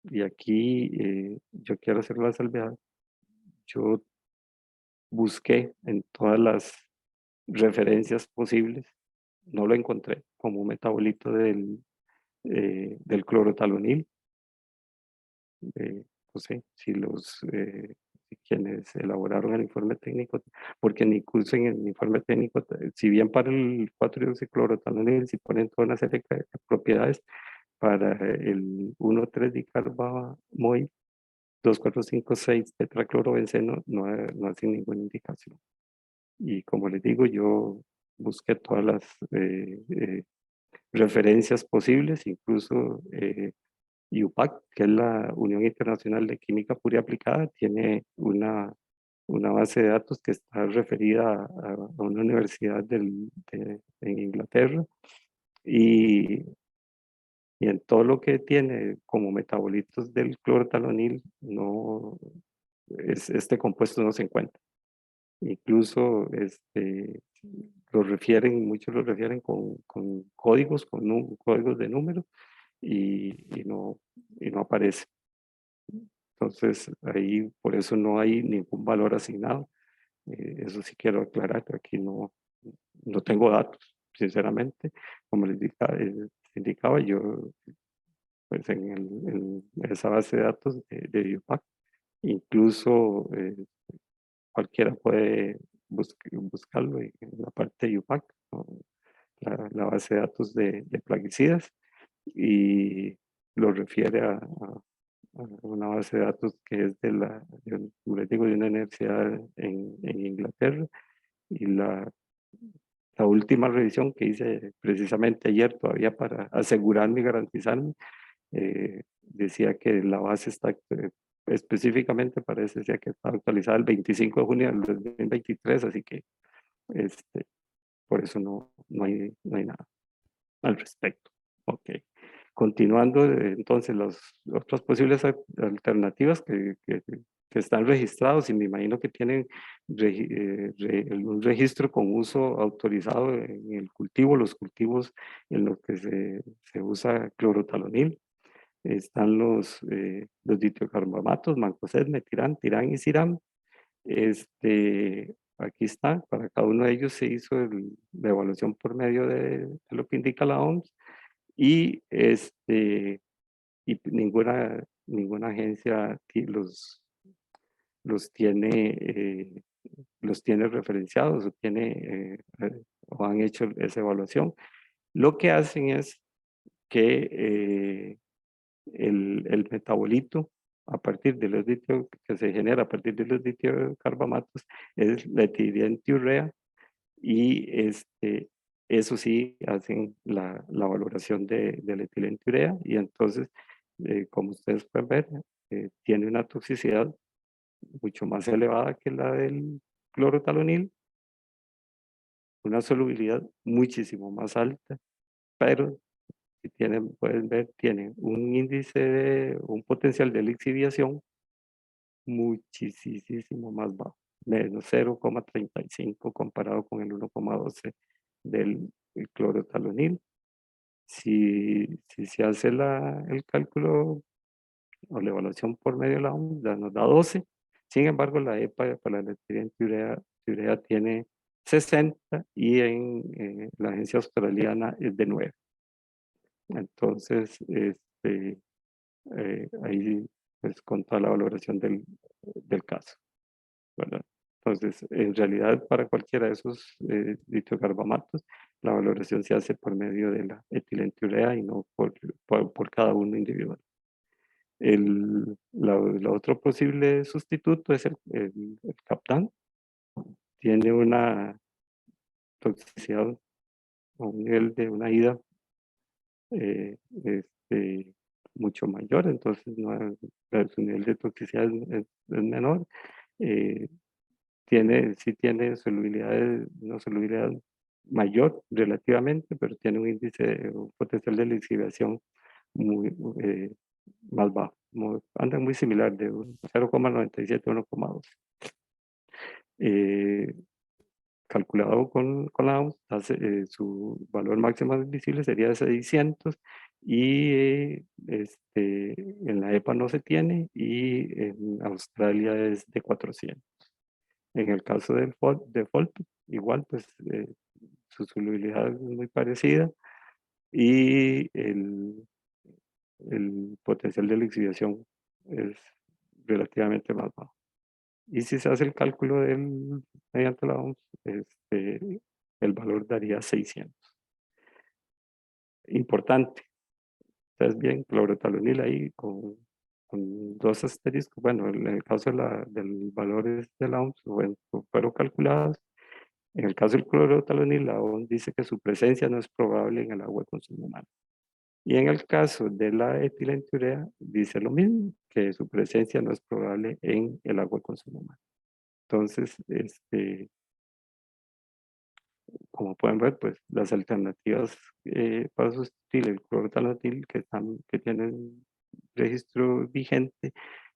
y aquí yo quiero hacer la salvedad, yo busqué en todas las referencias posibles, no lo encontré como un metabolito del clorotalonil. No sé si quienes elaboraron el informe técnico, porque incluso en el informe técnico, si bien para el 4-hidroxiclorotalonil si ponen toda una serie de propiedades, para el 1,3-dicarbamol 2,4,5,6 tetraclorobenceno no hacen ninguna indicación. Y como les digo, yo busqué todas las referencias posibles, incluso IUPAC, que es la Unión Internacional de Química Pura y Aplicada, tiene una base de datos que está referida a una universidad en Inglaterra, y en todo lo que tiene como metabolitos del clorotalonil, este compuesto no se encuentra. Incluso muchos lo refieren con códigos, códigos de número, y no aparece. Entonces, ahí por eso no hay ningún valor asignado. Eso sí quiero aclarar, que aquí no tengo datos, sinceramente. Como les indicaba, yo pues en esa base de datos de IUPAC, incluso cualquiera puede buscarlo en la parte de IUPAC, ¿no? La base de datos de plaguicidas, y lo refiere a una base de datos que es como les digo, de una universidad en Inglaterra, y la última revisión que hice precisamente ayer, todavía para asegurarme y garantizarme, decía que la base está específicamente, parece decía que está actualizada el 25 de junio del 2023, así que por eso no hay nada al respecto. Ok. Continuando, entonces, las otras posibles alternativas que están registrados, y me imagino que tienen un registro con uso autorizado en el cultivo, los cultivos en los que se usa clorotalonil. Están los ditiocarbamatos, mancozeb, metirán, tirán y cirán. Aquí está, para cada uno de ellos se hizo la evaluación por medio de lo que indica la OMS, y ninguna agencia los tiene referenciados o han hecho esa evaluación. Lo que hacen es que el metabolito a partir de que se genera a partir de los ditiocarbamatos es la etidentiurea, y eso sí hacen la valoración de la etilentiurea, y entonces, como ustedes pueden ver, tiene una toxicidad mucho más elevada que la del clorotalonil, una solubilidad muchísimo más alta, pero si pueden ver, tiene un potencial de lixiviación muchísimo más bajo, menos 0,35 comparado con el 1,12 del clorotalonil. Si se hace el cálculo o la evaluación por medio de la OMS, ya nos da 12. Sin embargo, la EPA para la tiurea tiene 60, y en la agencia australiana es de 9. Entonces, ahí pues con toda la valoración del caso, ¿verdad? Entonces, en realidad, para cualquiera de esos ditiocarbamatos, la valoración se hace por medio de la etilentiurea y no por cada uno individual. La otro posible sustituto es el captán. Tiene una toxicidad a un nivel de una ida eh, este, mucho mayor, entonces su nivel de toxicidad es menor. sí tiene una solubilidad mayor relativamente, pero tiene un potencial de lixiviación muy, más bajo. Anda muy similar, de 0,97 a 1,2. Calculado con la OMS, su valor máximo admisible sería de 600 y en la EPA no se tiene y en Australia es de 400. En el caso de Folto, igual pues su solubilidad es muy parecida y el potencial de lixiviación es relativamente más bajo. Y si se hace el cálculo mediante la OMS, el valor daría 600. Importante. Entonces, bien, clorotalonil ahí con dos asteriscos. Bueno, en el caso del valor de la OMS, bueno, fueron calculados. En el caso del clorotalonil, la OMS dice que su presencia no es probable en el agua de consumo humano. Y en el caso de la etilenturea, dice lo mismo, que su presencia no es probable en el agua de consumo humano. Entonces, como pueden ver, pues las alternativas para sustituir el clorotalotil que tienen registro vigente,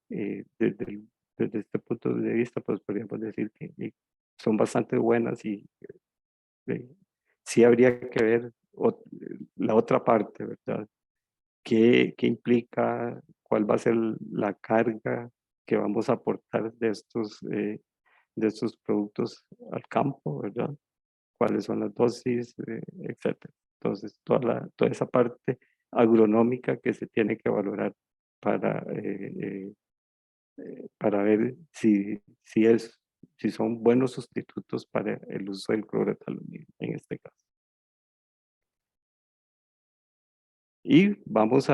desde este punto de vista, pues podríamos decir que son bastante buenas y eh, sí habría que ver la otra parte, ¿verdad? ¿Qué implica? ¿Cuál va a ser la carga que vamos a aportar de estos productos al campo, ¿verdad? ¿Cuáles son las dosis, etcétera? Entonces, toda esa parte agronómica que se tiene que valorar para, para ver si son buenos sustitutos para el uso del clorotalonil en este caso. Y vamos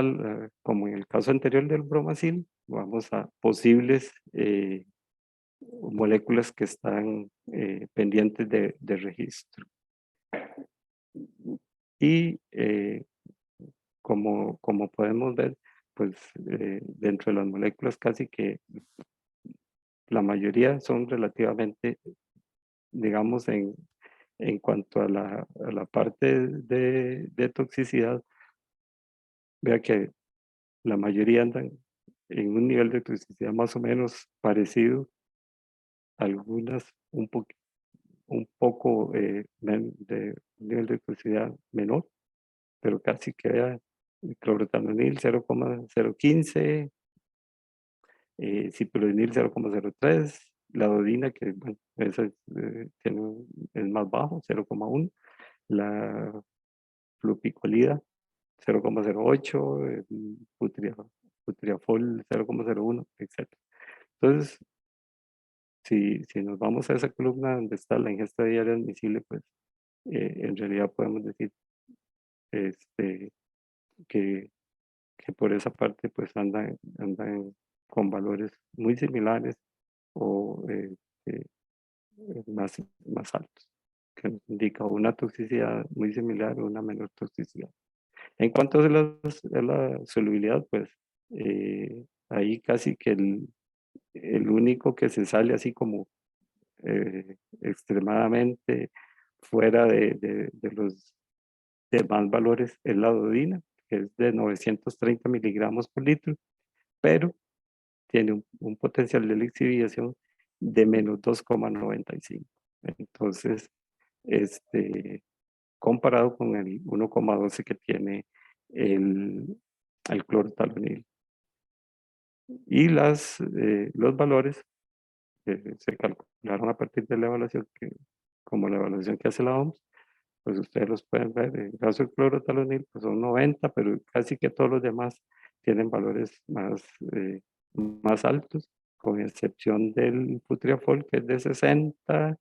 como en el caso anterior del bromacil, vamos a posibles moléculas que están pendientes de registro. Y como podemos ver, pues dentro de las moléculas casi que la mayoría son relativamente, digamos, en cuanto a la parte de toxicidad, vea que la mayoría andan en un nivel de toxicidad más o menos parecido, algunas un poco de nivel de toxicidad menor, pero casi que vea el clorotanonil 0,015, ciprofloxacin 0,03, la dodina, que bueno, esa es más bajo, 0,1, la flupicolida 0,08, el putriafol 0,01, etc. Entonces, si nos vamos a esa columna donde está la ingesta diaria admisible, pues en realidad podemos decir este, que, que por esa parte pues andan con valores muy similares o más altos, que nos indica una toxicidad muy similar o una menor toxicidad. En cuanto a la solubilidad, pues ahí casi que el único que se sale así como extremadamente fuera de los demás valores es la dodina, que es de 930 miligramos por litro, pero tiene un potencial de lixiviación de menos 2,95. Entonces, comparado con el 1,12 que tiene el clorotalonil. Y los valores se calcularon a partir de la evaluación como la evaluación que hace la OMS, pues ustedes los pueden ver. En el caso del clorotalonil, pues son 90, pero casi que todos los demás tienen valores más altos, con excepción del putriafol, que es de 60,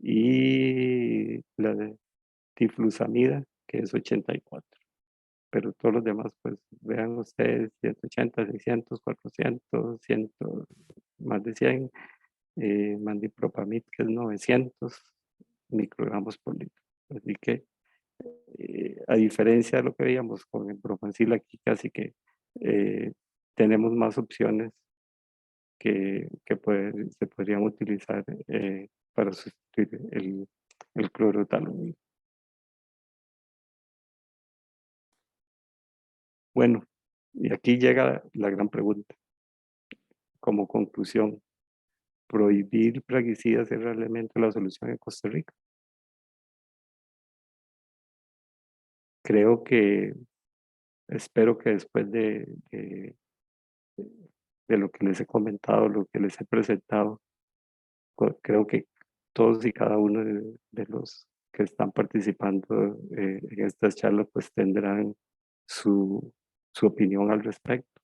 y la de tiflusamida, que es 84. Pero todos los demás, pues vean ustedes, 180, 600, 400, 100, más de 100, mandipropamid, que es 900 microgramos por litro. Así que, a diferencia de lo que veíamos con el bromacil, aquí casi que tenemos más opciones se podrían utilizar para sustituir el clorothalonil. Bueno, y aquí llega la gran pregunta. Como conclusión, ¿prohibir plaguicidas es realmente la solución en Costa Rica? Creo que, espero que después de lo que les he comentado, lo que les he presentado, creo que todos y cada uno de los que están participando en estas charlas pues tendrán su opinión al respecto.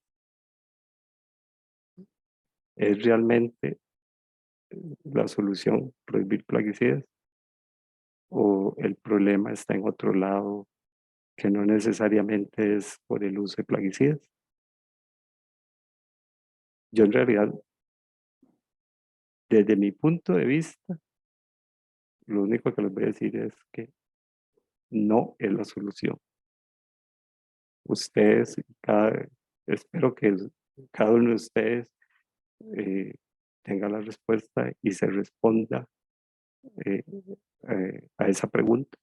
¿Es realmente la solución prohibir plaguicidas? ¿O el problema está en otro lado que no necesariamente es por el uso de plaguicidas? Yo en realidad, desde mi punto de vista, lo único que les voy a decir es que no es la solución. Ustedes, espero que cada uno de ustedes tenga la respuesta y se responda eh, a esa pregunta,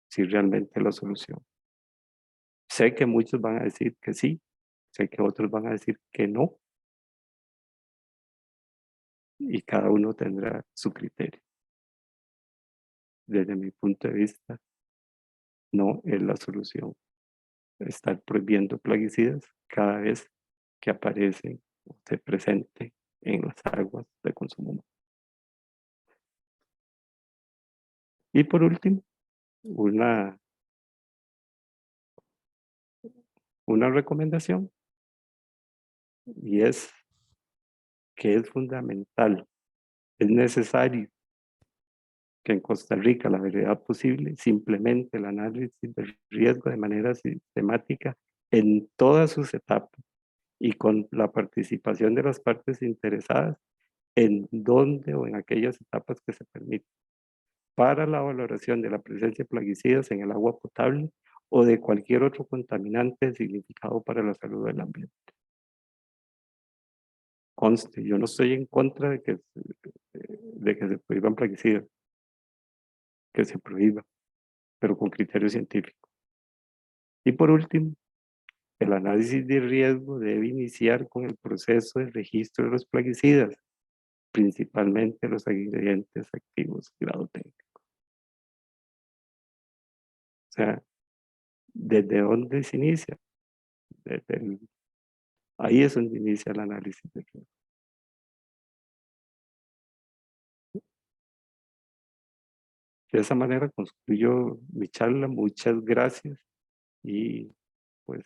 si realmente es la solución. Sé que muchos van a decir que sí, sé que otros van a decir que no, y cada uno tendrá su criterio. Desde mi punto de vista, no es la solución estar prohibiendo plaguicidas cada vez que aparecen o se presenten en las aguas de consumo humano. Y por último, una recomendación, y es que es fundamental, es necesario que en Costa Rica, la verdad posible, se implemente el análisis de riesgo de manera sistemática en todas sus etapas y con la participación de las partes interesadas en donde o en aquellas etapas que se permiten para la valoración de la presencia de plaguicidas en el agua potable o de cualquier otro contaminante de significado para la salud del ambiente. Conste, yo no estoy en contra de que se prohíban plaguicidas, que se prohíba, pero con criterio científico. Y por último, el análisis de riesgo debe iniciar con el proceso de registro de los plaguicidas, principalmente los ingredientes activos grado técnico. O sea, ¿desde dónde se inicia? Ahí es donde inicia el análisis de riesgo. De esa manera concluyo mi charla. Muchas gracias y pues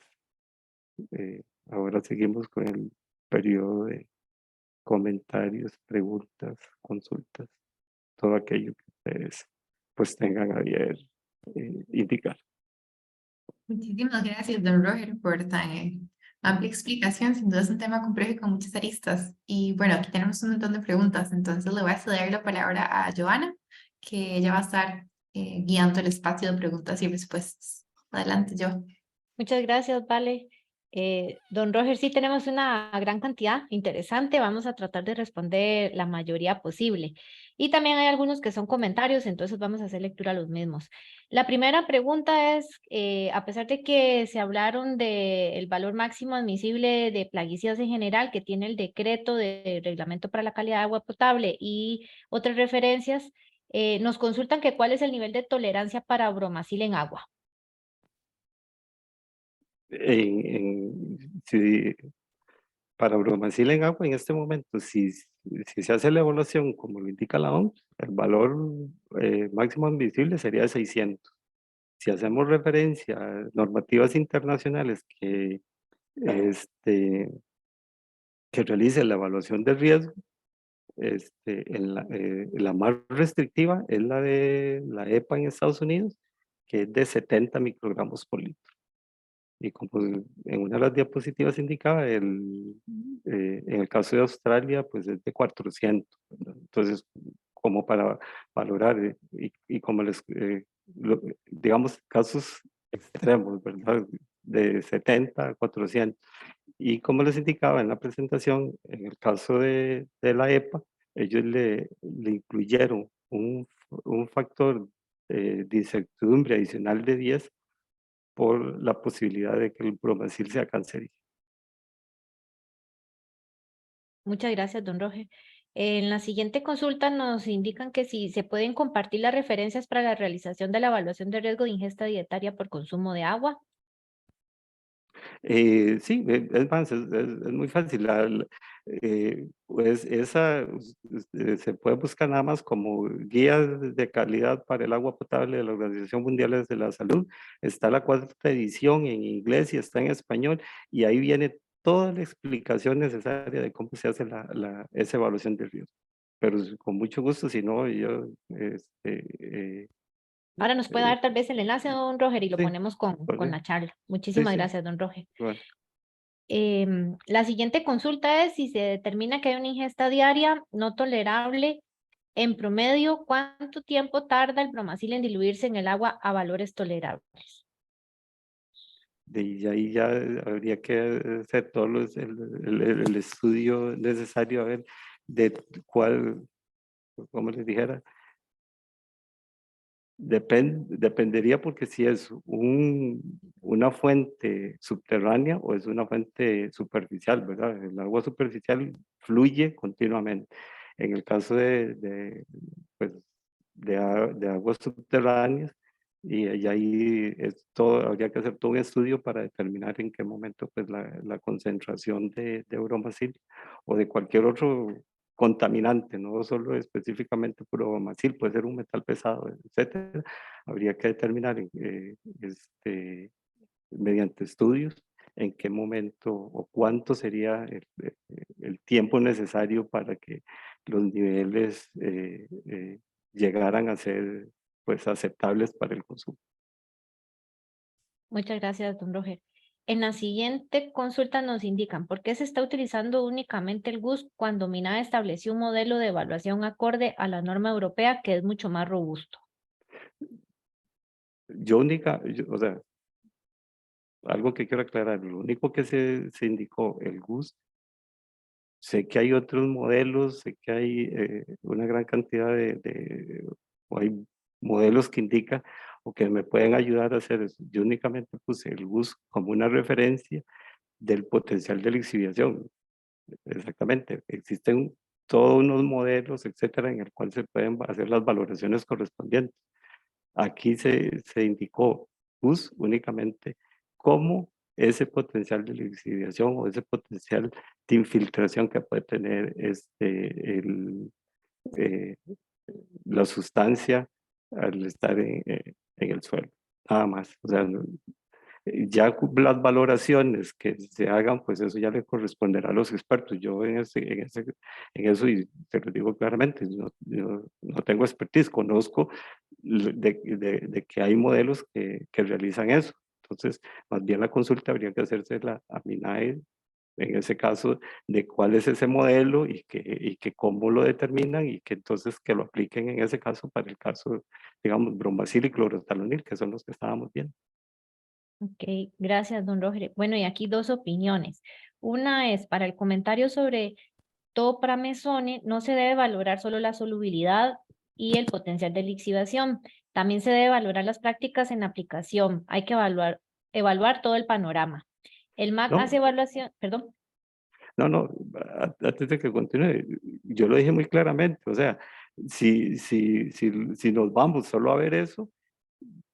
ahora seguimos con el periodo de comentarios, preguntas, consultas, todo aquello que ustedes pues tengan a bien indicar. Muchísimas gracias, don Roger, por tan amplia explicación. Sin duda es un tema complejo y con muchas aristas. Y bueno, aquí tenemos un montón de preguntas, entonces le voy a ceder la palabra a Joana, que ella va a estar guiando el espacio de preguntas y respuestas. Adelante, Jo. Muchas gracias, Vale. Don Roger, sí tenemos una gran cantidad interesante. Vamos a tratar de responder la mayoría posible. Y también hay algunos que son comentarios, entonces vamos a hacer lectura a los mismos. La primera pregunta es, a pesar de que se hablaron del valor máximo admisible de plaguicidas en general que tiene el decreto de reglamento para la calidad de agua potable y otras referencias, nos consultan que cuál es el nivel de tolerancia para bromacil en agua. Si para bromacil en agua en este momento, si se hace la evaluación como lo indica la OMS, el valor máximo admisible sería de 600. Si hacemos referencia a normativas internacionales que realicen la evaluación de riesgo, la más restrictiva es la de la EPA en Estados Unidos, que es de 70 microgramos por litro. Y como en una de las diapositivas indicaba, en el caso de Australia, pues es de 400. ¿Verdad? Entonces, como para valorar, y como digamos, casos extremos, ¿verdad? De 70 a 400. Y como les indicaba en la presentación, en el caso de la EPA, ellos le incluyeron un factor de incertidumbre adicional de 10 por la posibilidad de que el bromacil sea cancerígeno. Muchas gracias, don Roger. En la siguiente consulta nos indican que si se pueden compartir las referencias para la realización de la evaluación de riesgo de ingesta dietaria por consumo de agua. Sí, es más, es muy fácil. Pues se puede buscar nada más como guías de calidad para el agua potable de la Organización Mundial de la Salud. Está la 4ª edición en inglés y está en español, y ahí viene toda la explicación necesaria de cómo se hace esa evaluación de riesgo. Pero con mucho gusto, si no, yo, Ahora nos puede eh, dar tal vez el enlace, don Roger, y lo sí, ponemos con podría. la charla. Sí, Muchísimas sí, gracias, don Roger. bueno. La siguiente consulta es si se determina que hay una ingesta diaria no tolerable, en promedio, ¿cuánto tiempo tarda el bromacil en diluirse en el agua a valores tolerables? De ahí ya habría que hacer todo el estudio necesario a ver de cuál, como les dijera, dependería porque si es una fuente subterránea o es una fuente superficial, ¿verdad? El agua superficial fluye continuamente. En el caso pues, de aguas subterráneas, y ahí habría que hacer todo un estudio para determinar en qué momento pues, la concentración de bromacil o de cualquier otro contaminante, no solo específicamente bromacil, puede ser un metal pesado, etcétera. Habría que determinar mediante estudios en qué momento o cuánto sería el tiempo necesario para que los niveles llegaran a ser pues aceptables para el consumo. Muchas gracias, don Roger. En la siguiente consulta nos indican por qué se está utilizando únicamente el GUS cuando MINA estableció un modelo de evaluación acorde a la norma europea que es mucho más robusto. O sea, algo que quiero aclarar, lo único que se indicó, el GUS. Sé que hay otros modelos, sé que hay una gran cantidad o hay modelos que indican o que me pueden ayudar a hacer eso. Yo únicamente puse el GUS como una referencia del potencial de lixiviación. Exactamente. Existen todos unos modelos, etcétera, en el cual se pueden hacer las valoraciones correspondientes. Aquí se indicó GUS únicamente como ese potencial de lixiviación o ese potencial de infiltración que puede tener eh, la sustancia al estar en el suelo. Nada más. O sea, ya las valoraciones que se hagan, pues eso ya le corresponderá a los expertos. Yo en eso, y te lo digo claramente, yo no tengo expertise, conozco de que hay modelos que realizan eso. Entonces, más bien la consulta habría que hacerse a MINAE, en ese caso, de cuál es ese modelo y que cómo lo determinan y que entonces que lo apliquen en ese caso para el caso, digamos, bromacil y clorotalonil, que son los que estábamos viendo. Ok, gracias, don Roger. Bueno, y aquí dos opiniones. Una es para el comentario sobre topramezone, no se debe valorar solo la solubilidad y el potencial de lixiviación. También se debe valorar las prácticas en aplicación. Hay que evaluar todo el panorama. El MAC hace ¿No? evaluación, perdón. No, antes de que continúe, yo lo dije muy claramente, o sea, si nos vamos solo a ver eso,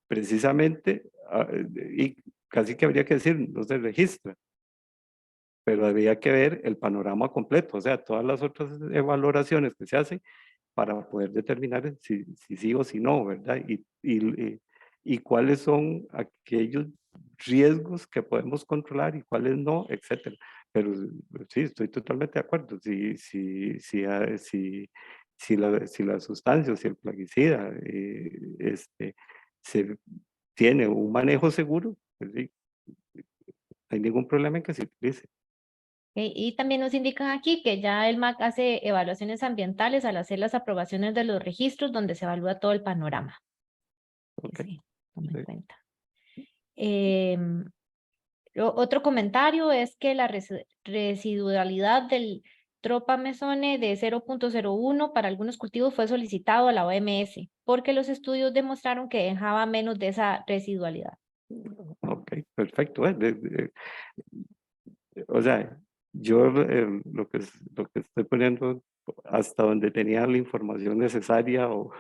precisamente, y casi que habría que decir, no se registra, pero habría que ver el panorama completo, o sea, todas las otras valoraciones que se hacen para poder determinar si sí o si no, ¿verdad? Y cuáles son aquellos riesgos que podemos controlar y cuáles no, etcétera. Pero sí, estoy totalmente de acuerdo. Si la sustancia, si el plaguicida se tiene un manejo seguro, pues sí, no hay ningún problema en que se utilice. Y también nos indican aquí que ya el MAC hace evaluaciones ambientales al hacer las aprobaciones de los registros donde se evalúa todo el panorama. Ok, Sí, toma en sí. cuenta. Em, Otro comentario es que la residualidad del tropamezone de 0.01 para algunos cultivos fue solicitado a la OMS porque los estudios demostraron que dejaba menos de esa residualidad. Ok, perfecto. O sea, yo lo que estoy poniendo hasta donde tenía la información necesaria o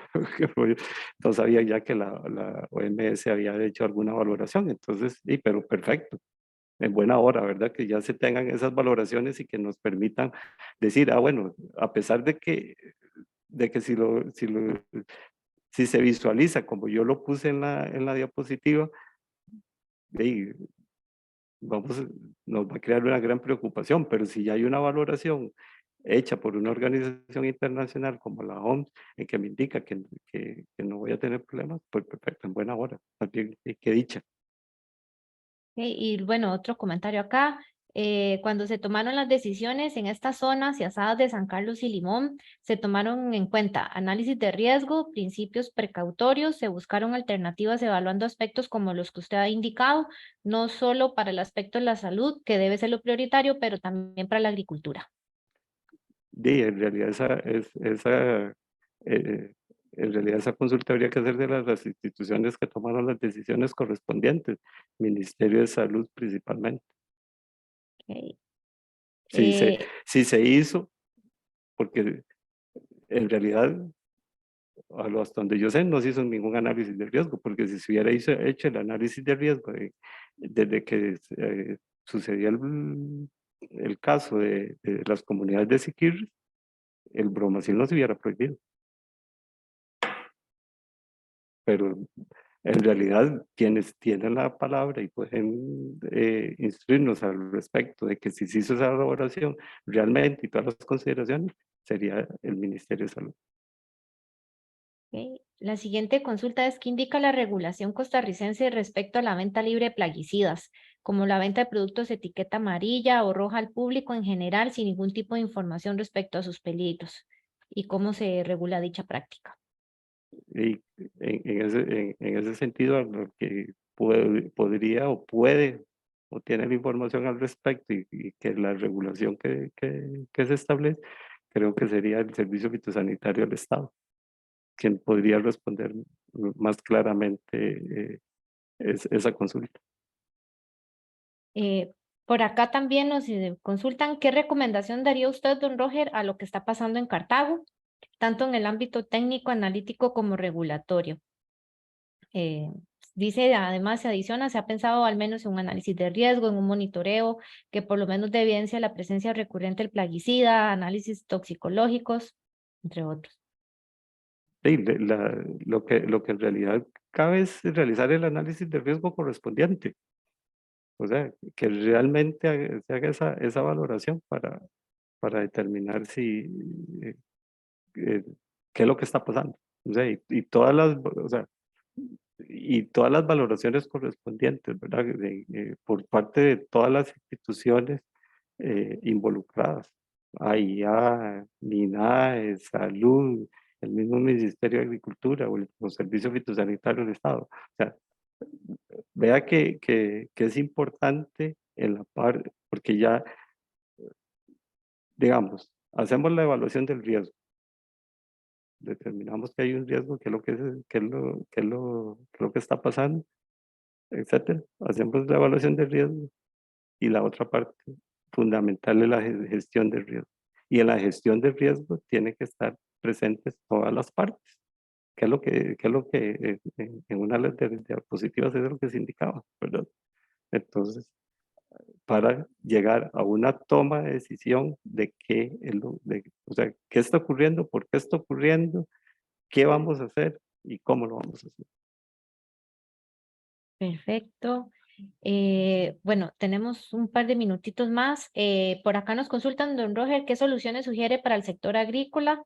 no sabía ya que la OMS había hecho alguna valoración, entonces, sí, pero perfecto, en buena hora, ¿verdad? Que ya se tengan esas valoraciones y que nos permitan decir, ah, bueno, a pesar de que si se visualiza como yo lo puse en la diapositiva, de vamos, nos va a crear una gran preocupación, pero si ya hay una valoración hecha por una organización internacional como la OMS, en que me indica que no voy a tener problemas, pues perfecto, en buena hora, también, qué dicha. Y bueno, otro comentario acá. Cuando se tomaron las decisiones en estas zonas y asadas de San Carlos y Limón, se tomaron en cuenta análisis de riesgo, principios precautorios, se buscaron alternativas evaluando aspectos como los que usted ha indicado, no solo para el aspecto de la salud, que debe ser lo prioritario, pero también para la agricultura. En realidad eh, en realidad esa consulta habría que hacer de las instituciones que tomaron las decisiones correspondientes, Ministerio de Salud principalmente. Ok. Si se, Eh, si se hizo, porque en realidad hasta donde yo sé, no se hizo ningún análisis de riesgo, porque si se hubiera hecho el análisis de riesgo desde que sucedió el caso de las comunidades de Siquirres, el bromacil no se hubiera prohibido. Pero en realidad quienes tienen la palabra y pueden instruirnos al respecto de que si se hizo esa elaboración realmente y todas las consideraciones, sería el Ministerio de Salud. Ok. La siguiente consulta es: ¿qué indica la regulación costarricense respecto a la venta libre de plaguicidas, como la venta de productos de etiqueta amarilla o roja al público en general sin ningún tipo de información respecto a sus peligros? ¿Y cómo se regula dicha práctica? Y en ese sentido, lo que podría o puede o tiene la información al respecto y que la regulación que se establece, creo que sería el Servicio Fitosanitario del Estado, quien podría responder más claramente esa consulta. Eh, por acá también nos consultan qué recomendación daría usted, don Roger, a lo que está pasando en Cartago, tanto en el ámbito técnico, analítico como regulatorio. Eh, Dice, además, se adiciona, se ha pensado al menos en un análisis de riesgo, en un monitoreo que por lo menos dé evidencia la presencia recurrente del plaguicida, análisis toxicológicos, entre otros. Sí, lo que en realidad cabe es realizar el análisis de riesgo correspondiente. O sea, que realmente se haga esa valoración para determinar si eh, qué es lo que está pasando. O sea, y todas las valoraciones correspondientes, ¿verdad? Por parte de todas las instituciones involucradas. AIA, MINAE, Salud, el mismo Ministerio de Agricultura o los servicios fitosanitarios del Estado. O sea, vea que es importante en la parte, porque ya, digamos, hacemos la evaluación del riesgo, determinamos que hay un riesgo, qué es lo que, qué es lo que está pasando, etcétera. Hacemos la evaluación del riesgo y la otra parte fundamental es la gestión del riesgo. Y en la gestión del riesgo tiene que estar presentes todas las partes, que es lo que en una de las diapositivas es lo que se indicaba, ¿verdad? Entonces, para llegar a una toma de decisión de o sea, qué está ocurriendo, por qué está ocurriendo, qué vamos a hacer y cómo lo vamos a hacer. Perfecto. Bueno, tenemos un par de minutitos más. Por acá nos consultan, don Roger, ¿qué soluciones sugiere para el sector agrícola?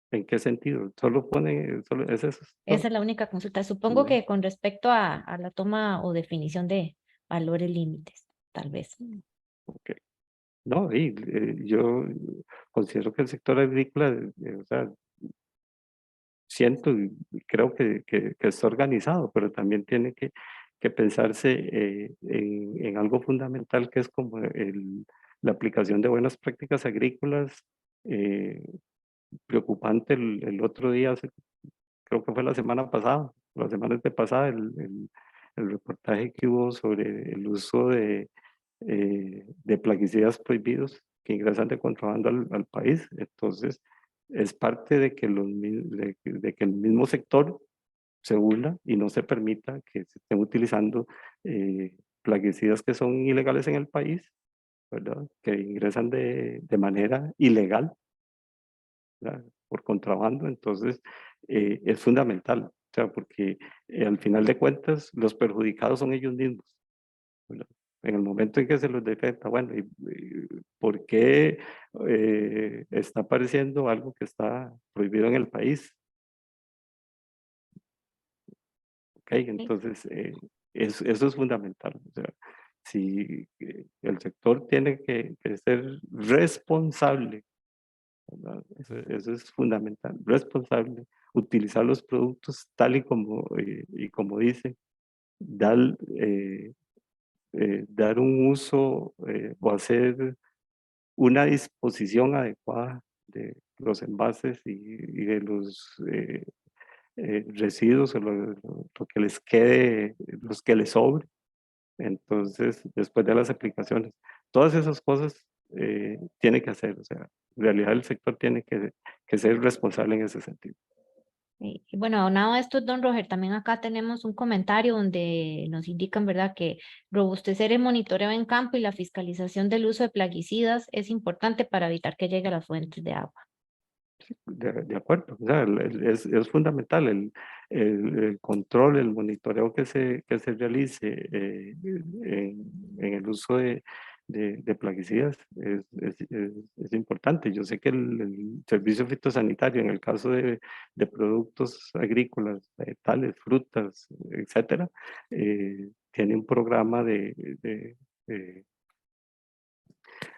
¿En qué sentido? Solo es eso. Esa ¿No? es la única consulta. Supongo Mm, que con respecto a la toma o definición de valores límites, tal vez. ok. No, y yo considero que el sector agrícola, o sea, siento y creo que está organizado, pero también tiene que pensarse en algo fundamental que es como la aplicación de buenas prácticas agrícolas. Preocupante el otro día, creo que fue la semana pasada, la semana antepasada, el reportaje que hubo sobre el uso de plaguicidas prohibidos que ingresan de contrabando al país. Entonces, es parte de que, de que el mismo sector se burla y no se permita que se estén utilizando plaguicidas que son ilegales en el país, ¿verdad? Que ingresan de manera ilegal, ¿verdad? Por contrabando. Entonces, es fundamental, o sea, porque al final de cuentas los perjudicados son ellos mismos, ¿verdad? En el momento en que se los detecta, bueno, ¿y por qué está apareciendo algo que está prohibido en el país? Ok, entonces eso es fundamental. O sea, si el sector tiene que ser responsable, ¿verdad? Eso es fundamental, responsable, utilizar los productos tal y como dice, dar, dar un uso o hacer una disposición adecuada de los envases y de los residuos o lo que les quede, los que les sobre. Entonces, después de las aplicaciones, todas esas cosas tiene que hacer. O sea, en realidad el sector tiene que ser responsable en ese sentido. Y bueno, aunado a esto, don Roger, también acá tenemos un comentario donde nos indican, ¿verdad?, que robustecer el monitoreo en campo y la fiscalización del uso de plaguicidas es importante para evitar que llegue a las fuentes de agua. De acuerdo, o sea, es fundamental el control, el monitoreo que se realice en el uso de plaguicidas es importante. Yo sé que el servicio fitosanitario, en el caso de productos agrícolas, vegetales, frutas, etcétera, tiene un programa de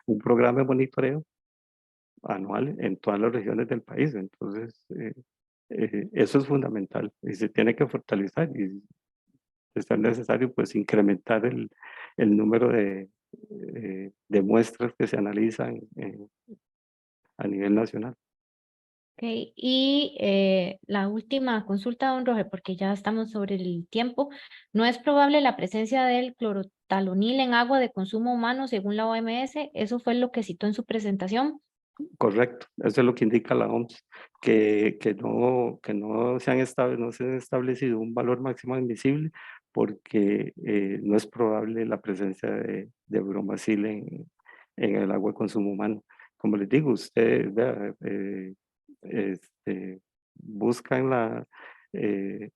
monitoreo anual en todas las regiones del país. Entonces, eso es fundamental y se tiene que fortalecer y de ser necesario, pues incrementar el número de muestras que se analizan a nivel nacional. Okay. Y la última consulta, don Roger, porque ya estamos sobre el tiempo. ¿No es probable la presencia del clorotalonil en agua de consumo humano según la OMS? Eso fue lo que citó en su presentación. Correcto, eso es lo que indica la OMS, que no no se ha establecido un valor máximo admisible porque no es probable la presencia de bromacil en el agua de consumo humano. Como les digo, ustedes buscan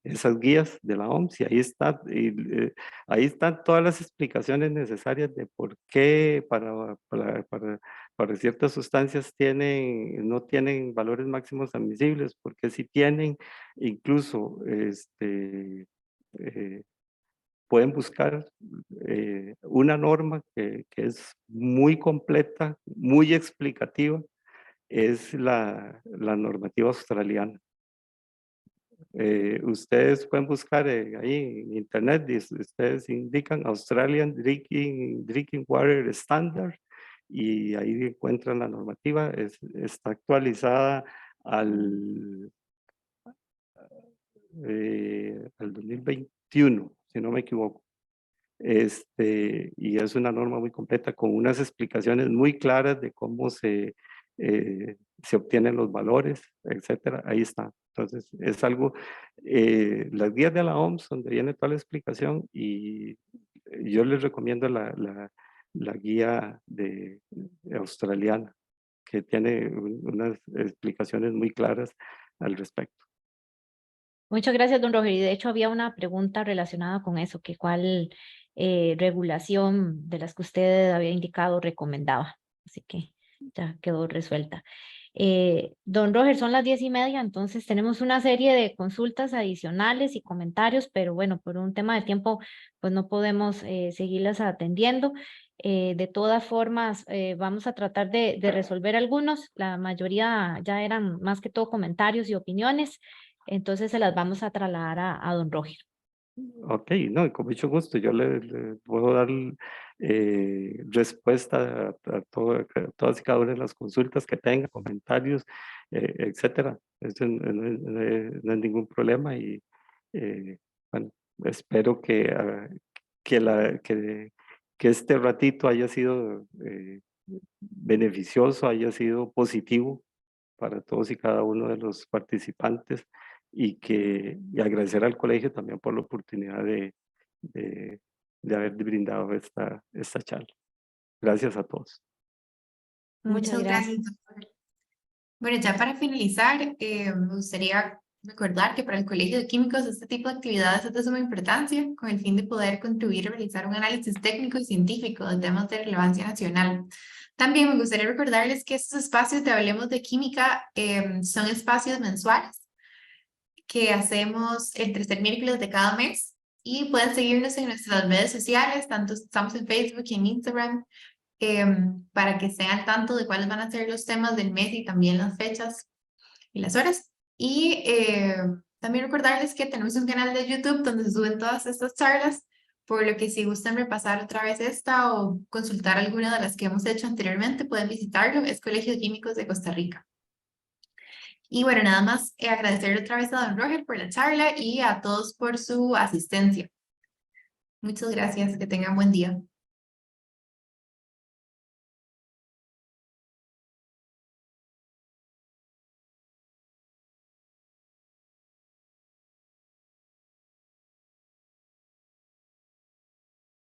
esas guías de la OMS y ahí están todas las explicaciones necesarias de por qué para ciertas sustancias no tienen valores máximos admisibles, porque si tienen, incluso pueden buscar una norma que es muy completa, muy explicativa, es la normativa australiana. Ustedes pueden buscar ahí en internet, y ustedes indican Australian Drinking Water Standard y ahí encuentran la normativa, está actualizada al 2021, si no me equivoco. Y es una norma muy completa con unas explicaciones muy claras de cómo se obtienen los valores, etcétera. Ahí está. Entonces, es algo, las guías de la OMS, donde viene toda la explicación, y yo les recomiendo la guía australiana, que tiene unas explicaciones muy claras al respecto. Muchas gracias, don Roger. Y de hecho había una pregunta relacionada con eso, que cuál regulación de las que usted había indicado recomendaba. Así que ya quedó resuelta. Don Roger, son las 10:30, entonces tenemos una serie de consultas adicionales y comentarios, pero bueno, por un tema de tiempo, pues no podemos seguirlas atendiendo. De todas formas, vamos a tratar de resolver algunos. La mayoría ya eran más que todo comentarios y opiniones. entonces se las vamos a trasladar a don Roger. Ok, no, y con mucho gusto. Yo le puedo dar respuesta a todas y cada una de las consultas que tenga, comentarios, etcétera. Eso no es ningún problema y bueno, espero que este ratito haya sido beneficioso, haya sido positivo para todos y cada uno de los participantes y agradecer al colegio también por la oportunidad de haber brindado esta charla. Gracias a todos. Muchas Muchas gracias. gracias, doctor. Bueno, ya para finalizar, me gustaría recordar que para el Colegio de Químicos este tipo de actividades es de suma importancia con el fin de poder contribuir a realizar un análisis técnico y científico de temas de relevancia nacional. También me gustaría recordarles que estos espacios de Hablemos de Química son espacios mensuales que hacemos el tercer miércoles de cada mes y pueden seguirnos en nuestras redes sociales, tanto estamos en Facebook y en Instagram, para que estén al tanto de cuáles van a ser los temas del mes y también las fechas y las horas. Y también recordarles que tenemos un canal de YouTube donde se suben todas estas charlas, por lo que si gustan repasar otra vez esta o consultar alguna de las que hemos hecho anteriormente, pueden visitarlo, es Colegio de Químicos de Costa Rica. Y bueno, nada más agradecerle otra vez a don Roger por la charla y a todos por su asistencia. Muchas gracias, que tengan buen día.